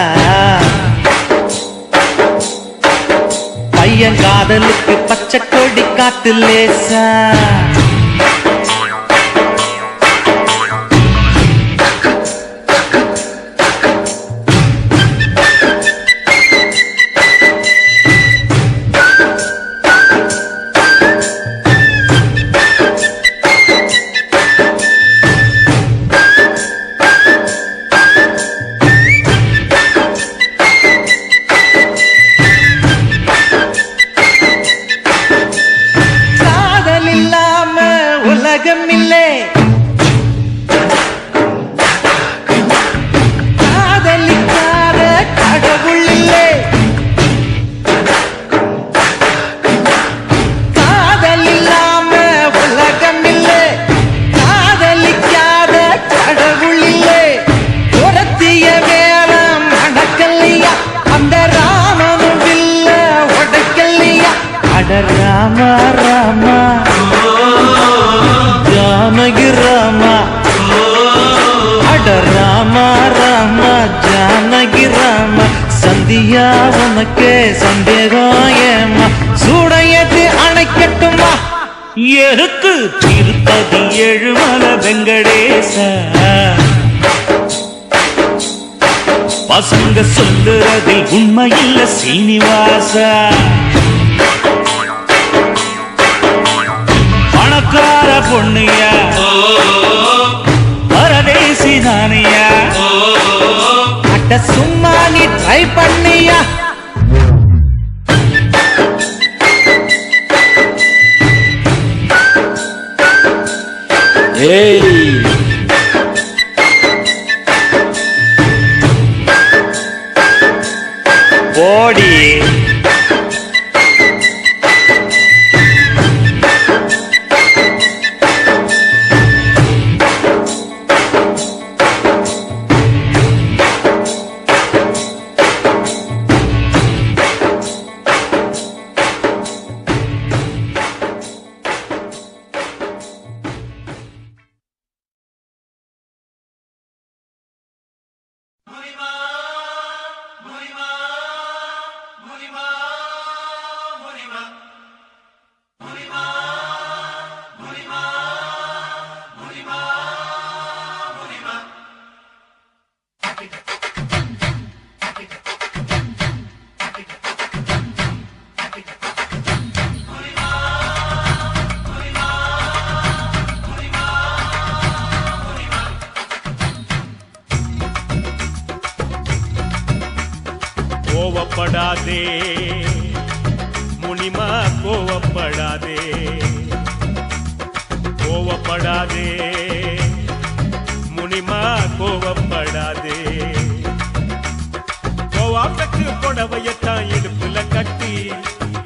பையன் காதலுக்கு பச்சை கொடி காட்டு லேசா. காதல் இல்லாம ராமா ஜானகி ராமா அட ராமா ராமா ஜானகி ராமா சந்தியா உனக்கே சந்தேகம் ஏமா சூடையது அணைக்கட்டுமா எருக்கு திருப்பதி ஏழுமல வெங்கடேச பசங்க சொல்லுறதில் உண்மையில்ல சீனிவாசா பணக்கார பொண்ணுயா பரதேசி தானியா அட்ட சும்மா நீ ட்ரை பண்ணியா ஏய் போடி கோவப்படாதே முனிமா கோவப்படாதே கோவப்படாதே முனிமா கோவப்படாதே கோவாப்பட்டு புடவையத்தான் இடுப்புல கட்டி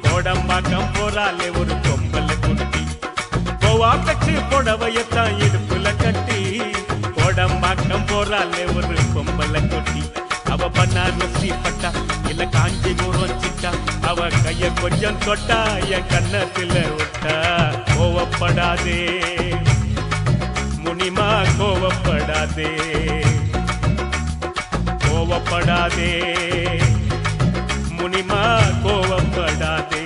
கோடம்பாக்கம் போறாலே ஒரு பொம்பல குட்டி கோவாப்பட்டு புடவையத்தான் இடுப்புல கட்டி கோடம்பாக்கம் போறாலே ஒரு பொம்பல குட்டி அவ பண்ணாசி பட்டா இல்ல காஞ்சிபுரம் சிட்டா அவ கைய கொஞ்சம் தொட்டா என் கண்ணத்துல விட்டா கோவப்படாதே முனிமா கோவப்படாதே கோவப்படாதே முனிமா கோவப்படாதே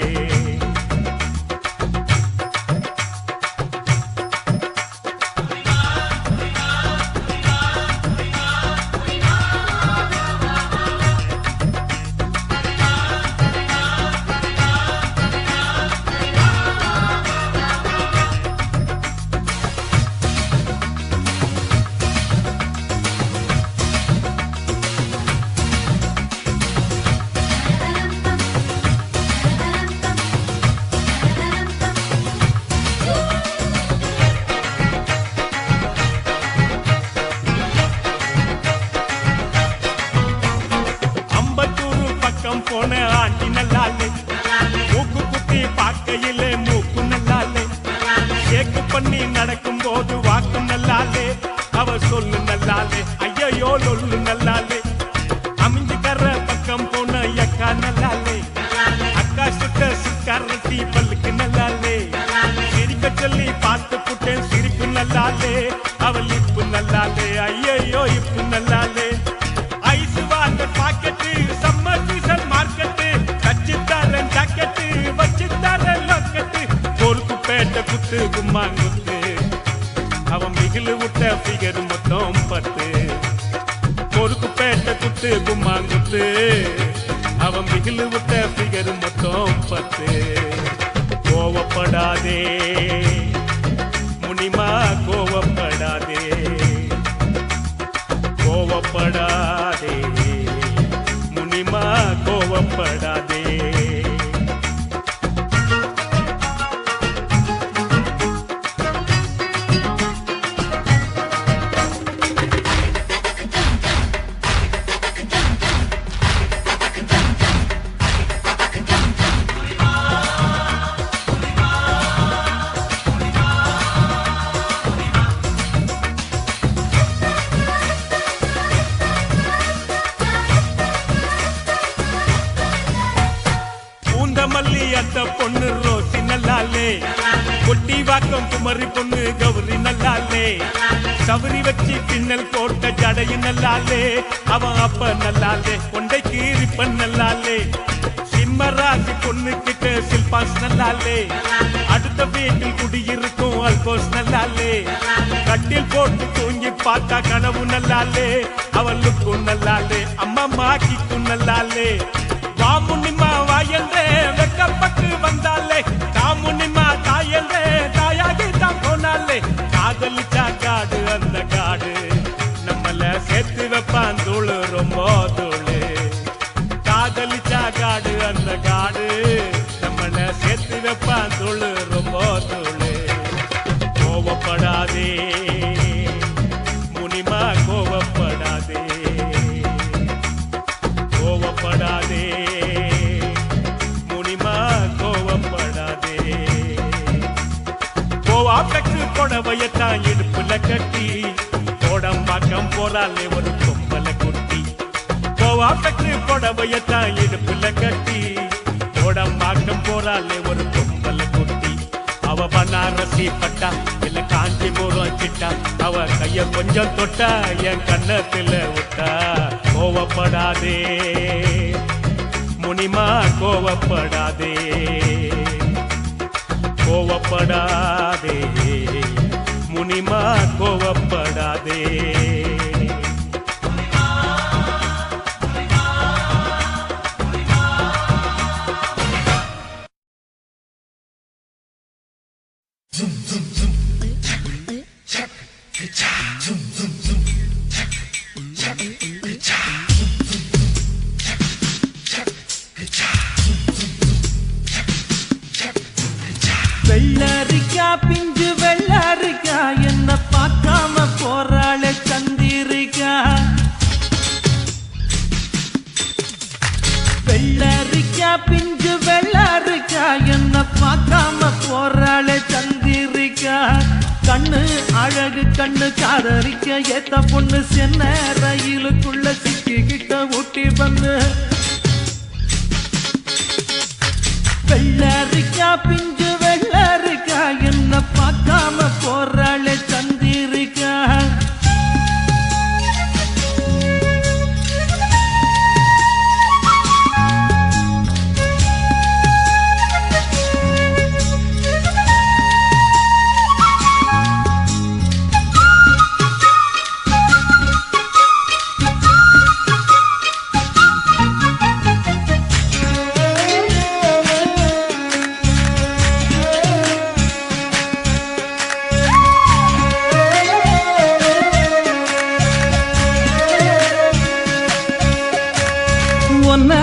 போன ஆண்டி நல்லாலே மூக்கு குத்தி பார்க்கையிலே மூக்கு நல்லாலே கேக்கு பண்ணி நடக்கும் போது வாக்கு நல்லாலே அவ சொல்லு நல்லாலே ஐயோ லொல்லு நல்லாலே அமைஞ்சு கர்ற பக்கம் போன அக்கா நல்லாலே அக்கா சுட்ட சுக்காரட்டி பல்லுக்கு நல்லாலே சிரிக்க சொல்லி பார்த்து புட்டேன் சிரிப்பு நல்லாலே அவள் இப்பு நல்லாலே ஐயோ இப்பு நல்லாலே ice water packet summer season market கச்சித்தாரன் ஜாக்கெட்டு வச்சித்தாரன் லாக்கெட்டு பொறுப்பு பேட்ட குத்து கும்மாங்குத்து அவன் மிகிலு விட்ட ஃபிகர் மொத்தம் 10 பொறுப்பு பேட்ட குத்து கும்மாங்குத்து அவன் மிகிலு விட்ட ஃபிகர் மொத்தம் 10 கோவப்படாதே முனிமா கோவப்படாதே கோவப்படாதே முனிமா கோவப்படாதே மல்லி அத்த பொண்ணு ரோசி நல்லாலே கொட்டி வாக்கம் குமரி பொண்ணு கௌரி நல்லாலே கவரி வச்சு பின்னல் போட்ட ஜடையும் நல்லாலே அவன் அப்ப நல்லாலே கொண்டை கீரிப்பன் நல்லாலே சிம்மராசி பொண்ணு கிட்ட சில்பாஸ் நல்லாலே அடுத்த வீட்டில் குடியிருக்கும் அல்போஸ் நல்லாலே கட்டில் போட்டு தூங்கி பார்த்தா கனவு நல்லாலே அவளுக்கும் நல்லாலே அம்மா மாக்கிக்கும் நல்லாலே வாமுனிமா வாயல்றே வெக்கப்பட்டு வந்தாலே தாமுனிமா தாயல்றே தாயாகி தான் போனாலே காதலிச்சா காடு அந்த காடு நம்மள சேர்த்து வைப்பான் தூளு ரொம்ப தூளு காதலிச்சா காடு அந்த காடு நம்மள சேர்த்து வைப்பான் தூளு ரொம்ப தூளு கோவப்படாதே முனிமா கோவப்படாதே கோவப்படாதே முனிமா கோவப்படாதே கோவாப்பெற்று கொடவையத்தான் இடுப்புல கட்டி கோடம்பாக்கம் போறாலே ஒரு பொம்பளை குட்டி கோவாப்பெற்று கொடவையத்தான் இடுப்புல கட்டி கோடம்பாக்கம் போறாலே ஒரு பொம்பளை குட்டி அவ பனாரசி பட்டா இல்ல காஞ்சிபுரம் சிட்டா அவ கைய கொஞ்சம் தொட்டா என் கண்ணத்துல விட்டா கோவப்படாதே முனிமா கோவப்படாதே கோவப்படாதே முனிமா கோவப்படாதே வெள்ளரிக்கா பிஞ்சு வெள்ளரிக்கா என்ன பார்க்காம போறாளே சந்திரிக்கா வெள்ளரிக்கா பிஞ்சு வெள்ளரிக்கா என்ன பார்க்காம போறாளே சந்திரிக்கா கண்ணு அழகு கண்ணு காதரிக்க ஏத்த பொண்ணு சென்ன ரயிலுக்குள்ள சிக்கிக்கிட்ட ஊட்டி வந்து வெள்ளரிக்கா பிஞ்சு வெள்ளரிக்கா என்ன பார்க்காம போறாளே சந்திரிக்கா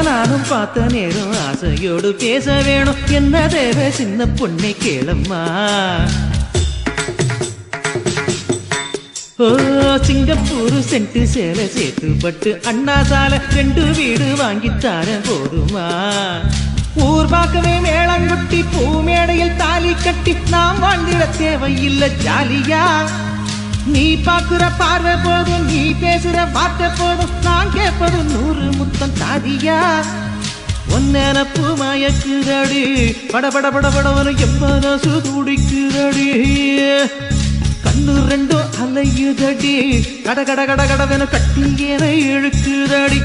நானும் பார்த்த நேரம் ஆசையோடு பேச வேணும் என்ன தேவை சின்ன பொண்ணை கேளம்மா ஓ சிங்கப்பூர் சென்ட்டு சேலை சேர்த்து பட்டு அண்ணா சாலை 2 வீடு வாங்கித்தார போதுமா ஊர் பார்க்கவே மேளங்குட்டி பூ மேடையில் தாலி கட்டி நாம் வாழ்ந்திட தேவையில்லை ஜாலியா நீ பாக்குற பார்வை போதும் நீ பேசுற வார்த்தை போதும் நான் கேட்பது 100 முத்தம் தாதியா ஒன்னப்பு மயக்குதடி படபட படபடவனு எப்பதாசு துடிக்குதடி கண்ணு 2 அலையுதடி கட கட கட கடவென கட்டியனை இழுக்குதடி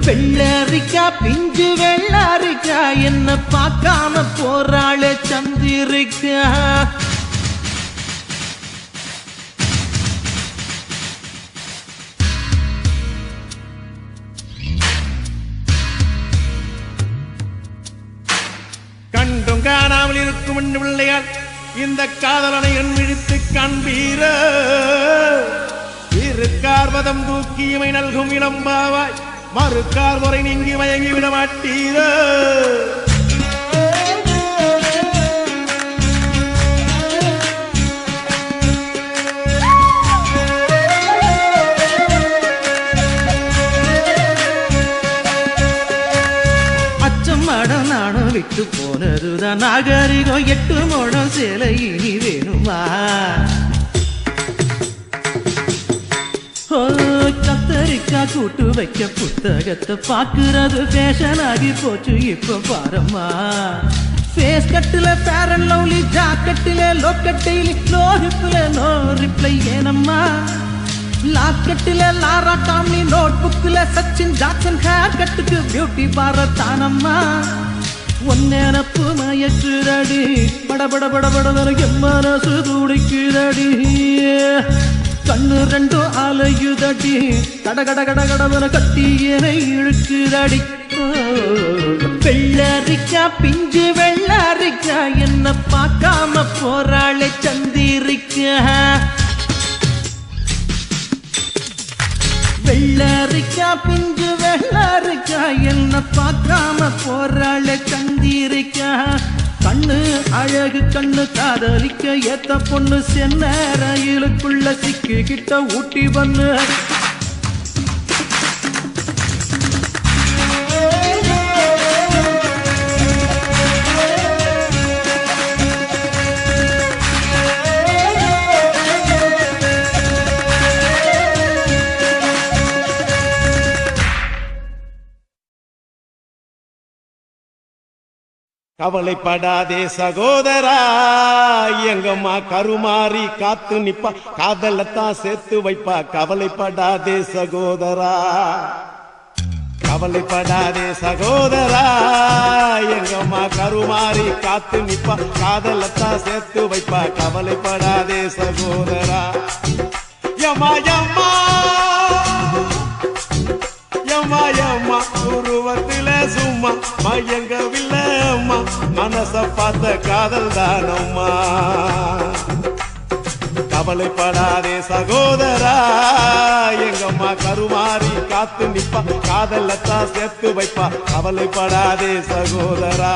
வெள்ளரிக்கா பிஞ்சு வெள்ளரிக்கா என்ன பார்க்காம போறாளே சந்திரிக்கா கண்டும் காணாமல் இருக்கும் பிள்ளையால் இந்த காதலனை என் விழித்து காண்பீர இருக்கார் மதம் தூக்கியமை நல்கும் இளம்பாவாய் மறுக்கார் முறை நீங்கி மயங்கி விட மாட்டீர நானும் விட்டு போனதுதான் நாகரிகம் 8 முழம் சேலை இனி வேணுமா கத்தரிக்கா கூட்டு வைக்க புத்தகத்தை பாக்குறது ஃபேஷன் ஆகி போச்சு இப்ப பாரம்மா ஃபேஸ் கட்டுல ஃபேர் அண்ட் லவ்லி, ஜாக்கெட்டுல லோக்கட் டெய்லி, லோ ஹிப்ல நோ ரிப்ளை ஏனம்மா. லாக்கெட்டுல லாரா டாம்லி, நோட் புக்ல சச்சின் ஜாக்சன், ஹேர் கட்டுக்கு பியூட்டி பார்லர் தானம்மா. ஒன்னேனப்பு மயக்குதடி, படபட படபட மனசு துடிக்குதடி. கண்ணு ரெண்டும் அலையுதடி, கட கட கட கடவன கட்டி என இழுக்குதடி. வெள்ளரிக்கா பிஞ்சு வெள்ளரிக்கா, என்ன பார்க்காம போராளே சந்திரிக்கா. வெள்ளரிக்கா பிஞ்சு வெள்ளரிக்கா, என்ன பார்க்காம போராளே சந்திரிக்கா. கண்ணு அழகு கண்ணு காதலிக்க ஏத்த பொண்ணு, சென்ன ரயிலுக்குள்ள சிக்கிக்கிட்ட ஊட்டி பண்ணு. கவலைப்படாதே சகோதரா, எங்கம்மா கருமாறி காத்து நிப்பா, காதலத்தான் சேர்த்து வைப்பா. கவலைப்படாதே சகோதரா, கவலைப்படாதே சகோதரா, எங்கம்மா கருமாறி காத்து நிப்பா, காதலத்தான் சேர்த்து வைப்பா. கவலைப்படாதே சகோதரா. யம்மா யம்மா யம்மா யம்மா, உருவத்தில சும்மா மயங்கவில்லை அம்மா, மனச பார்த்த காதல் தானம்மா. கவலைப்படாதே சகோதரா, எங்கம்மா கருமாறி காத்து நிப்பா, காதலத்தான் சேர்த்து வைப்பா. கவலைப்படாதே சகோதரா.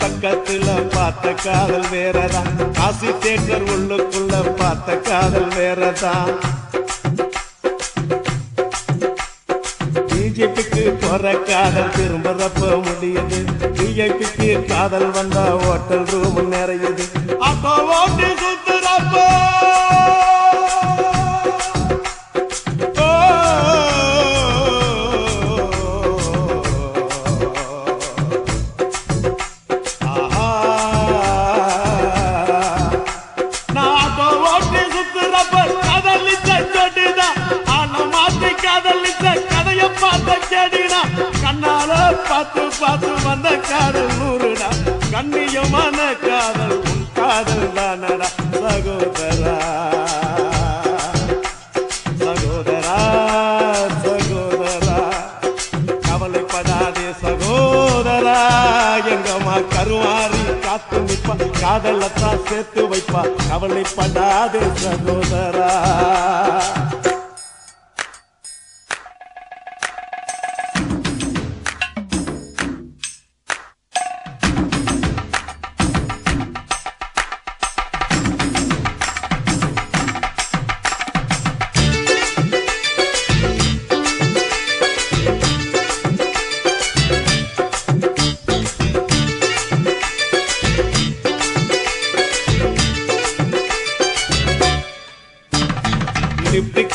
பக்கத்துல பார்த்த காதல் வேறதான், காசி தேட்டர் உள்ளுக்குள்ள பார்த்த காதல் வேறதான். பிஜேபிக்கு போற காதல் திரும்பறப்ப முடியுது, பிஜேபிக்கு காதல் வந்தா ஹோட்டல் ரூம் நிறையுது. அப்போ ஓட்டி சுத்துறப்போ கண்ணால பார்த்து பார்த்து வந்த காதல் நூறுடா, கண்ணியமான காதல் உன் காதல் தானடா சகோதரா. சகோதரா சகோதரா, கவலைப்படாதே சகோதரா, எங்கம்மா கருமாறி காத்து நிப்பா, காதலத்தான் சேர்த்து வைப்பா. கவலைப்படாதே சகோதரா.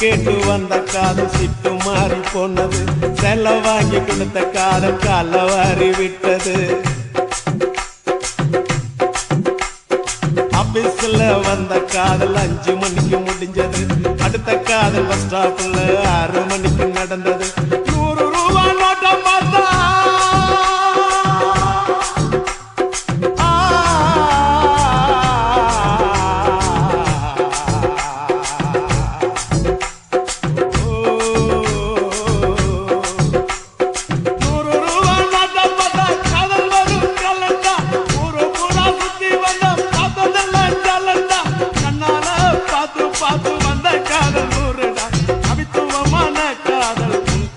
கேட்டு வந்த காதல் சிட்டு மாறி போனது, செல்ல வாங்கி கொடுத்த காதல் கால வாரி விட்டது. ஆபீஸ்ல வந்த காதல் 5 மணிக்கு முடிஞ்சது, அடுத்த காதல் பஸ் ஸ்டாப்ல 6 மணிக்கு நடந்தது. 100 ரூபாய் நோட்டம் பார்த்தா பார்த்து வந்த காதல் நூறுடா, கவித்துவமான காதல் உன்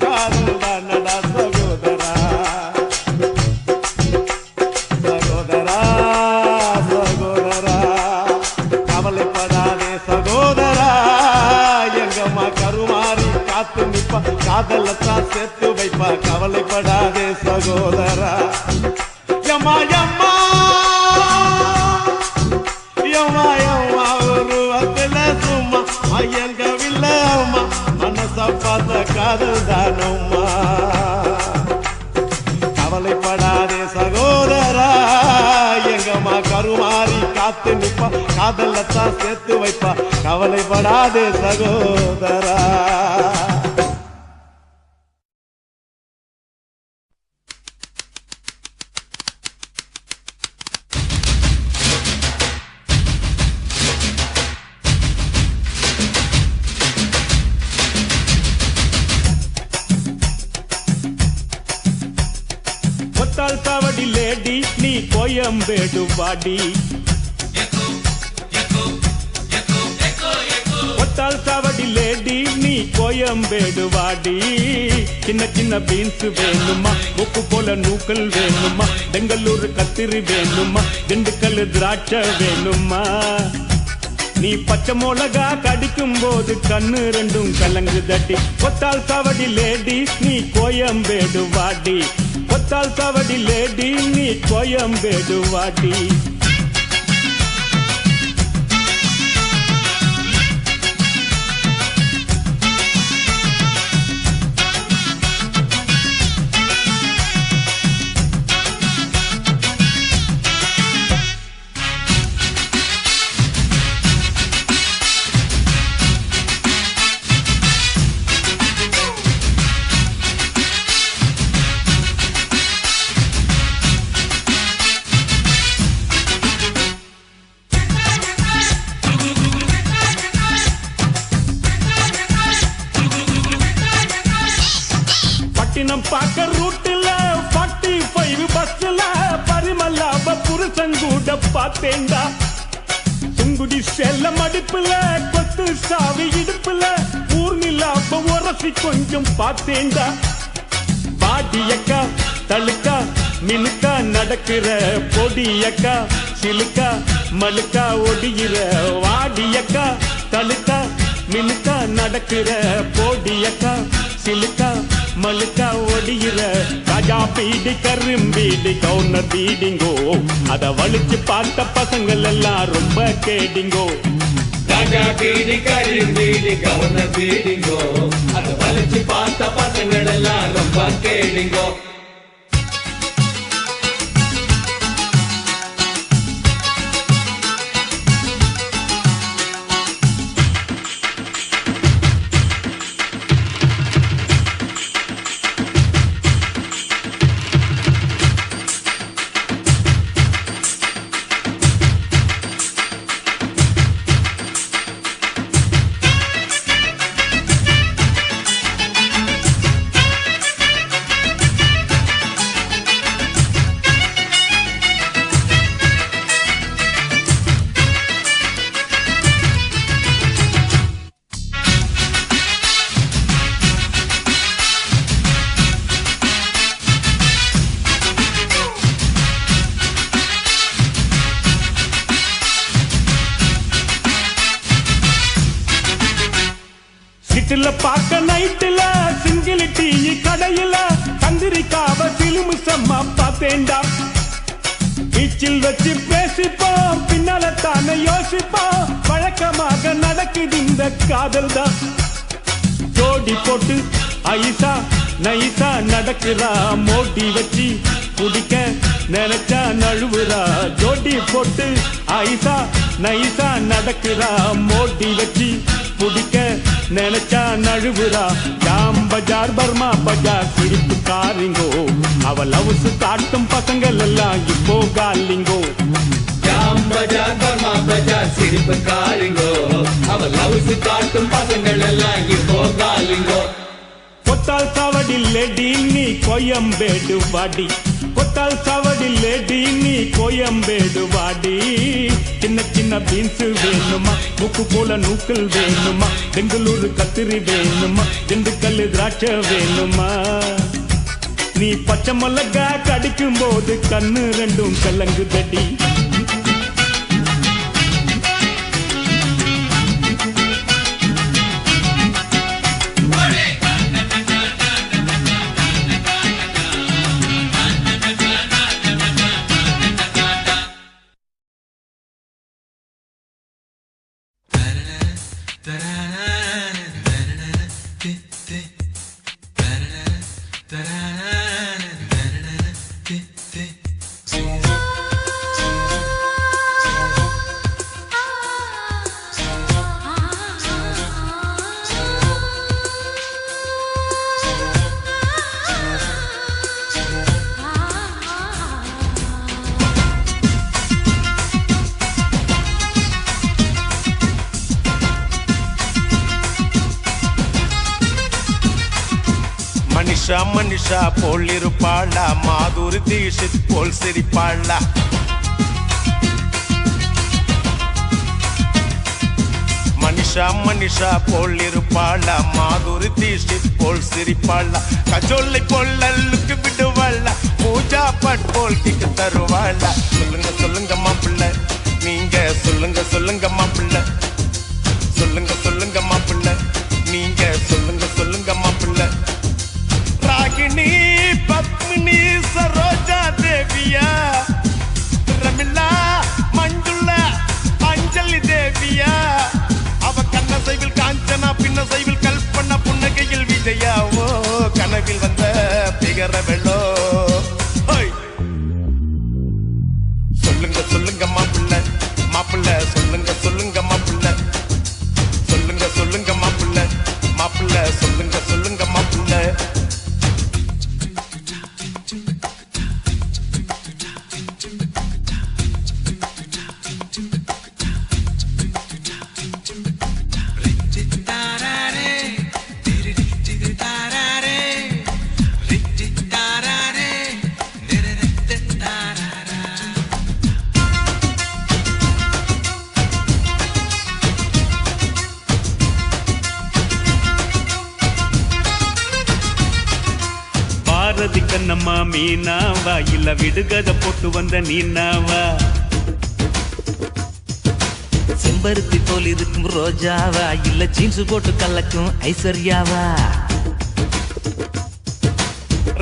சேர்த்து வைப்பா கவலைப்படாதே சகோதரா யம்மா யம்மா யம்மா யம்மா உருவத்துல சும்மா ஐயங்கவில்ல அம்மா மனச பார்த்த காதல் தானம்மா கவலைப்படாதே சகோதரா எங்கம்மா கருமாறி காத்து நிப்பா காதலத்தான் சேர்த்து வைப்பா கவலைப்படாதே சகோதரா சாவடி லேடி நீ கோயம்பேடு வாடி ஒத்தால் சாவடி லேடி நீ கோயம்பேடு வாடி சின்ன சின்ன பீன்ஸ் வேணுமா உப்பு போல நூக்கல் வேணுமா பெங்களூர் கத்திரி வேணுமா திண்டுக்கல் திராட்சை வேணுமா நீ பச்சை மிளகா கடிக்கும் போது கண்ணு ரெண்டும் கலங்கு தட்டி ஒத்தால் சாவடி லேடி நீ கோயம்பேடு வாடி ஒத்தால் சாவடி லேடி நீ கோயம்பேடு வாடி பாக்க ரூட்ல 45 பஸ்ல பரிமல்லாப புருஷன் கூட பார்த்தேண்டா சுங்குடி செல்ல மடிப்புல கொத்து சாவி இடுப்புல ஊர்நிலாப உரசி கொஞ்சம் பார்த்தேண்டா பாடியக்கா தழுக்கா மினுக்கா நடக்கிற பொடியக்கா சிலுக்கா மலுக்கா ஒடிகிற வாடியக்கா தழுக்கா மினுக்கா நடக்கிற பொடியக்கா சிலுக்கா மலுக்கா ஒடிகிற ராஜா பீடி கரும்பீடி கவுனர் பீடிங்கோ அத வலிச்சு பார்த்த பசங்கள் எல்லாம் ரொம்ப கேடிங்கோ ராஜா பீடி கரும்பீடி கவுனர் பீடிங்கோ அத வலிச்சு பார்த்த பசங்கள் எல்லாம் ரொம்ப கேடிங்கோ பார்க்க நைட்டுல சிங்கிள் டீ கடையில கந்திரிக்காவ சிலுமிசம்மா பார்த்தேண்டா பீச்சில் வச்சு பேசிப்போம் பின்னால தானே யோசிப்போம் வழக்கமாக நடக்குது இந்த காதல் தான் ஜோடி போட்டு ஐசா நைசா நடக்கிறா மோடி வச்சு குடிக்க நினைச்சா நழுவுறா ஜோடி போட்டு ஐசா நைசா நடக்கிறா மோடி வச்சு குடிக்க நினைச்சா நழுவுறா ஜாம் பஜார் பர்மா பஜார் சிரிப்பு காரிங்கோ அவ லவ்ஸ் காட்டும் பசங்கள் எல்லாம் இப்போ காலிங்கோ ஜாம் பஜார் பர்மா பஜார் சிரிப்பு காரிங்கோ அவ லவ்ஸ் காட்டும் பசங்கள் எல்லாம் இப்போ காலிங்கோ கொத்தால் சாவடி லேடி நீ கோயம்பேடு வாடி கொத்தால் சாவடி லேடி நீ கோயம்பேடு வாடி சின்ன சின்ன பீன்ஸ் வேணுமா உப்பு போல நூக்கல் வேணுமா பெங்களூரு கத்திரி வேணுமா திண்டுக்கல் திராட்சை வேணுமா நீ பச்சை மிளகா கடிக்கும் போது கண்ணு ரெண்டும் கலங்கு தடி மனிஷா மனிஷா போல் இருப்பாளா, மாதுரி தீஷித் போல் சிரிப்பாளா. மனிஷா மனிஷா போல் இருப்பாளா, மாதுரி தீஷித் போல் சிரிப்பாளா. கஜோலை போல் அல்லுக்கு விடுவாளா, பூஜா பட் போல் கிக்கு தருவாளா. சொல்லுங்க சொல்லுங்க மாப்பிள்ள, நீங்க சொல்லுங்க சொல்லுங்க மாப்பிள்ள. சொல்லுங்க சொல்லுங்க மாப்பிள்ள, நீங்க சொல்லுங்க சொல்லுங்க மாப்பிள்ள. ராகினி பத்மினி சரோஜா தேவியா, ரமிளா மஞ்சுளா அஞ்சலி தேவியா. அவ கண்ண சைவில் காஞ்சனா, பின்ன சைவில் கல்பனா, புன்னகையில் விஜயாவோ, கனவில் வந்த பிகர வெள்ளோ. சொல்லுங்க சொல்லுங்க மாப்பிள்ள மாப்பிள்ள, சொல்லுங்க சொல்லுங்க மாப்பிள்ள. சொல்லுங்க சொல்லுங்க மாப்பிள்ள மாப்பிள்ள, சொல்லுங்க சொல்லுங்க மாப்பிள்ள. பாரதி கண்ணம்மா மீனாவா, இல்ல விடுகத போட்டு வந்த நீனாவா. செம்பருத்தி போல் இருக்கும் ரோஜாவா, இல்ல ஜீன்ஸ் போட்டு கலக்கும் ஐஸ்வர்யாவா.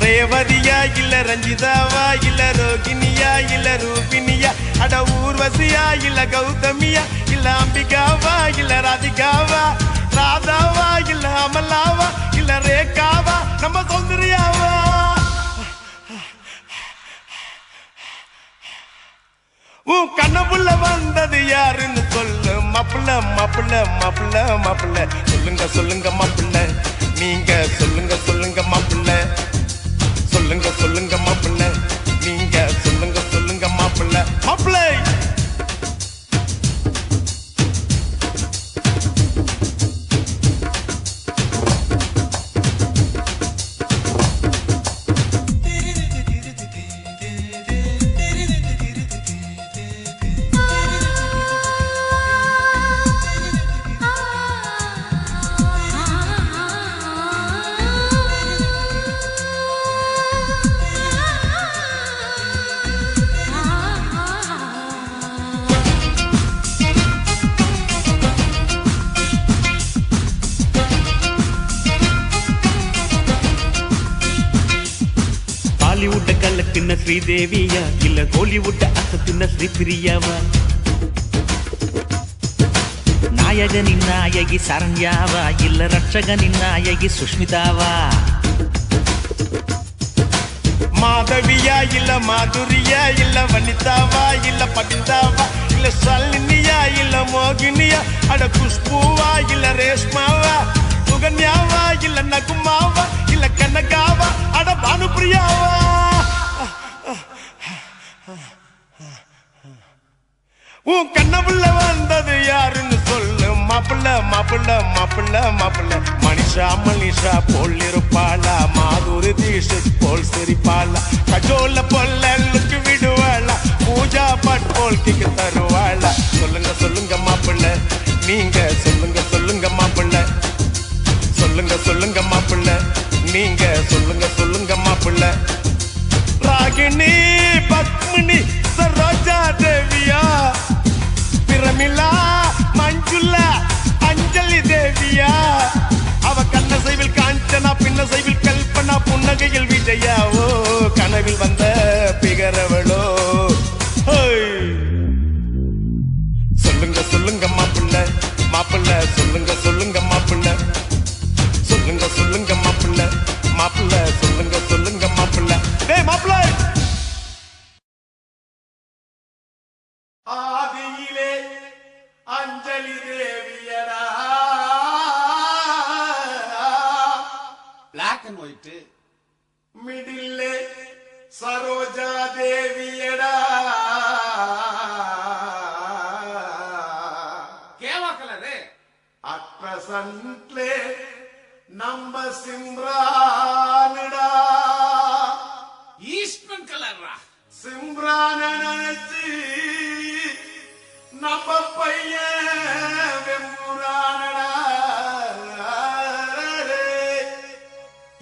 ரேவதியா இல்ல ரஞ்சிதாவா, இல்ல ரோகிணியா இல்ல ரூபினியா. அட ஊர்வசியா இல்ல கௌதமியா, இல்ல அம்பிகாவா இல்ல ராதிகாவா. ராதாவா இல்ல அமலாவா, இல்ல ரேகாவா நம்ம சௌந்தர்யாவா. உன் கண்ணப்புள்ள வந்தது யாருன்னு சொல்லு மாப்பிள்ள மாப்பிள்ள மாப்பிள்ள மாப்பிள்ள. சொல்லுங்க சொல்லுங்க மாப்பிள்ள, நீங்க சொல்லுங்க சொல்லுங்க மாப்பிள்ள. சொல்லுங்க சொல்லுங்க மாப்பிள்ள, நீங்க சொல்லுங்க சொல்லுங்க மாப்பிள்ள. மாப்பிள்ள பாலிவுட்ட கலக்குன ஸ்ரீதேவியா, இல்ல கோலிவுட்ட அசத்துன ஸ்ரீபிரியாவா. நாயகனின் நாயகி சரண்யாவா, இல்ல ரட்சகனின் நாயகி சுஷ்மிதாவா. மாதவியா இல்ல மாதுரியா, இல்ல வனிதாவா இல்ல பபிதாவா. இல்ல ஷாலினியா இல்ல மோகினியா. அட குஷ்பூவா இல்ல ரேஷ்மாவா. சுகன்யாவா இல்ல நகுமாவா, இல்ல கனகாவா. அட பானுப்ரியாவா. உன் கண்ணப்புள்ள வந்தது யாருன்னு சொல்லு மாப்பிள்ள மாப்பிள்ள மாப்பிள்ள மாப்பிள்ள. மனிஷா மனிஷா போல் இருப்பாளா, மாதுரி தீஷித் போல் சிரிப்பாளா. கஜோல பொல்லுக்கு விடுவாளா, பூஜா பட் போல் கிக்கு தருவாளா. சொல்லுங்க சொல்லுங்க மாப்பிள்ள, நீங்க சொல்லுங்க சொல்லுங்க மாப்பிள்ள. சொல்லுங்க சொல்லுங்க மாப்பிள்ள, நீங்க சொல்லுங்க சொல்லுங்க மாப்பிள்ள. ராகினி பத்மினி சரோஜா தேவியா, பிரமிளா மஞ்சுளா அஞ்சலி தேவியா. அவ கண்ண சைவில் காஞ்சனா, பின்ன சைவில் கல்பனா, புன்னகையில் விஜயாவோ, கனவில் வந்த பிகரவளோ. சொல்லுங்க சொல்லுங்க மாப்பிள்ள மாப்பிள்ள, சொல்லுங்க சொல்லுங்க மாப்பிள்ள. சொல்லுங்க சொல்லுங்க மாப்பிள்ள மாப்பிள்ள, சொல்லுங்க சரோஜா தேவியடா கேவா கலரு அட்ரசன்ட்லே நம்ம சிம்ரானுடா ஈஸ்ட்மன் கலர்ரா சிம்ரான நினைச்சு நம்ம பையன் வெம்புரானடா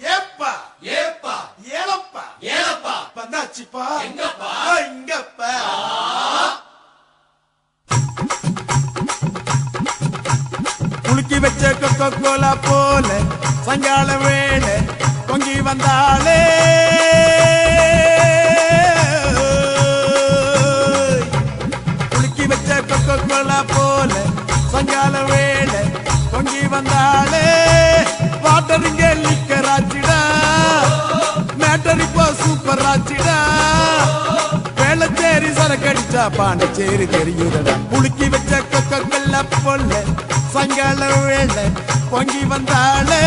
ஏப்பா ஏப்பா ஏலப்பா ஏலப்பா வந்தாச்சுப்பா எங்கப்பா இங்கப்பா குலுக்கி வச்ச கொக்கோ கோலா போல சங்கால வேளை பொங்கி வந்தாளே குலுக்கி வச்ச கொக்கோ கோலா போல சங்கால வேளை பொங்கி வந்தாளே வாட்டருங்க லிக்கராச்சிடா மேட்டர் இப்போ சூப்பர் ஆச்சிடா வேளச்சேரி சரக்கடிச்சா பாண்டிச்சேரி தெரியுதடா குலுக்கி வச்ச கொக்கல்ல பொல்ல சங்கால வேளை பொங்கி வந்தாளே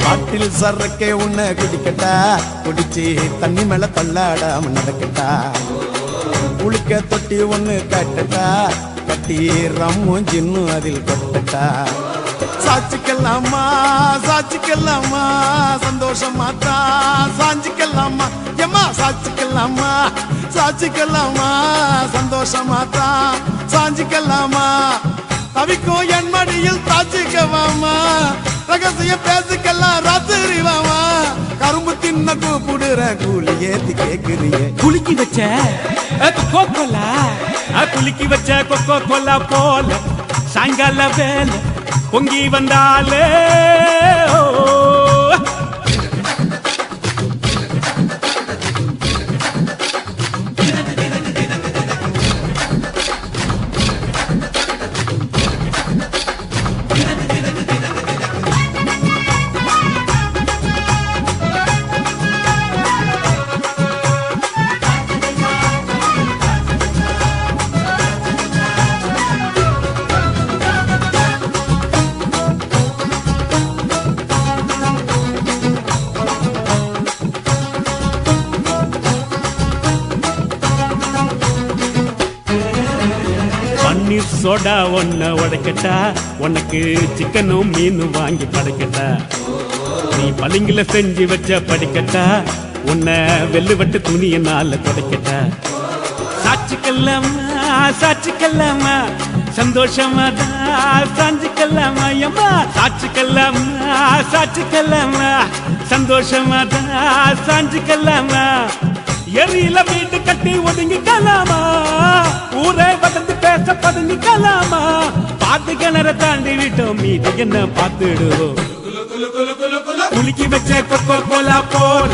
பாட்டில் சரக்கே உன்னை குடிக்கட்டா குடிச்சு தண்ணி மேல தள்ளாடாம நடக்கட்டா குளிக்க தொட்டி ஒண்ணு கட்டட்டா கட்டி ரம்மும் ஜின்னும் அதில் கொட்டட்டா சாச்சிக்கலாமா சாச்சிக்கலாமா சந்தோஷமா தான் சாஞ்சிக்கலாமா எம்மா சாச்சிக்கலாமா சாச்சிக்கலாமா சந்தோஷமா தான் சாஞ்சிக்கலாமா தவிக்கும் என் மடியில் தாச்சிக்கவாமா ரகசியம் பேசிக்கலாம் ராத்திரி வாமா கரும்பு தின்ன கூப்பிடுற கூலி ஏத்தி கேக்குறிய குலுக்கி வச்ச கொக்கோ கோலா குலுக்கி வச்ச கொக்கோ கோலா போல சாயங்கால வேலை பொங்கி வந்தாலே பன்னீர் சோடா ஒன்ன உடைக்கட்டா உனக்கு சிக்கனும் மீனும் வாங்கி படைக்கட்டா நீ பளிங்குல செஞ்சு வச்ச படிக்கட்டா உன்னை வெள்ளுவட்டு துணியனால துடைக்கட்டா சாட்சிக்கல்லாமா சாட்சிக்கல்லாமா சந்தோஷமா தான் சாஞ்சிக்கல்லாமா எம்மா சாட்சிக்கல்லாமா சாட்சிக்கல்லாமா சந்தோஷமா தான் சாஞ்சிக்கல்லாமா எரியில வீட்டு கட்டி ஒதுங்கிக்கலாமா ஊரே வளர்ந்து பேச பதுங்கிக்கலாமா பாத்து கிணற தாண்டி விட்டோம் மீது என்ன பார்த்துடுவோம் குலுக்கி வச்ச கொக்கோ கோலா போல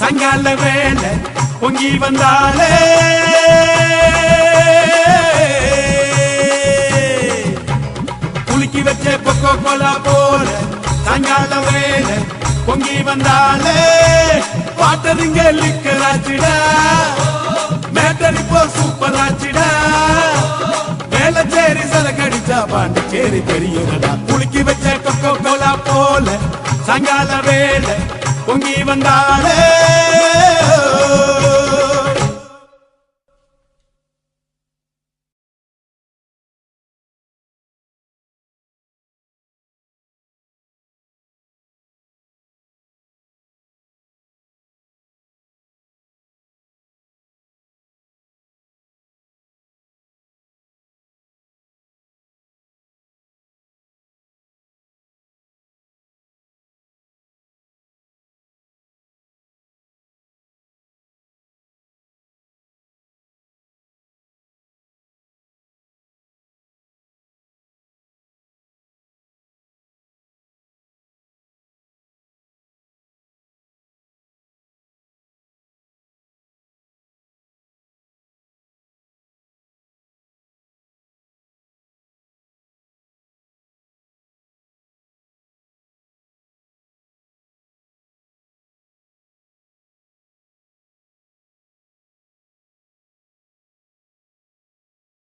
சங்கால வேலை பொங்கி வந்தாலே குலுக்கி வச்ச கொக்கோ கோலா போல சங்கால வேலை பொங்கி வந்தாலே வாட்டருங்க லிக்கராச்சிடா மேட்டர் இப்போ சூப்பர் ஆச்சிடா வேளச்சேரி சரக்கடிச்சா பாண்டிச்சேரி தெரியுதடா குலுக்கி வச்ச கொக்கோ கோலா போல சங்கால வேலை பொங்கி வந்தாலே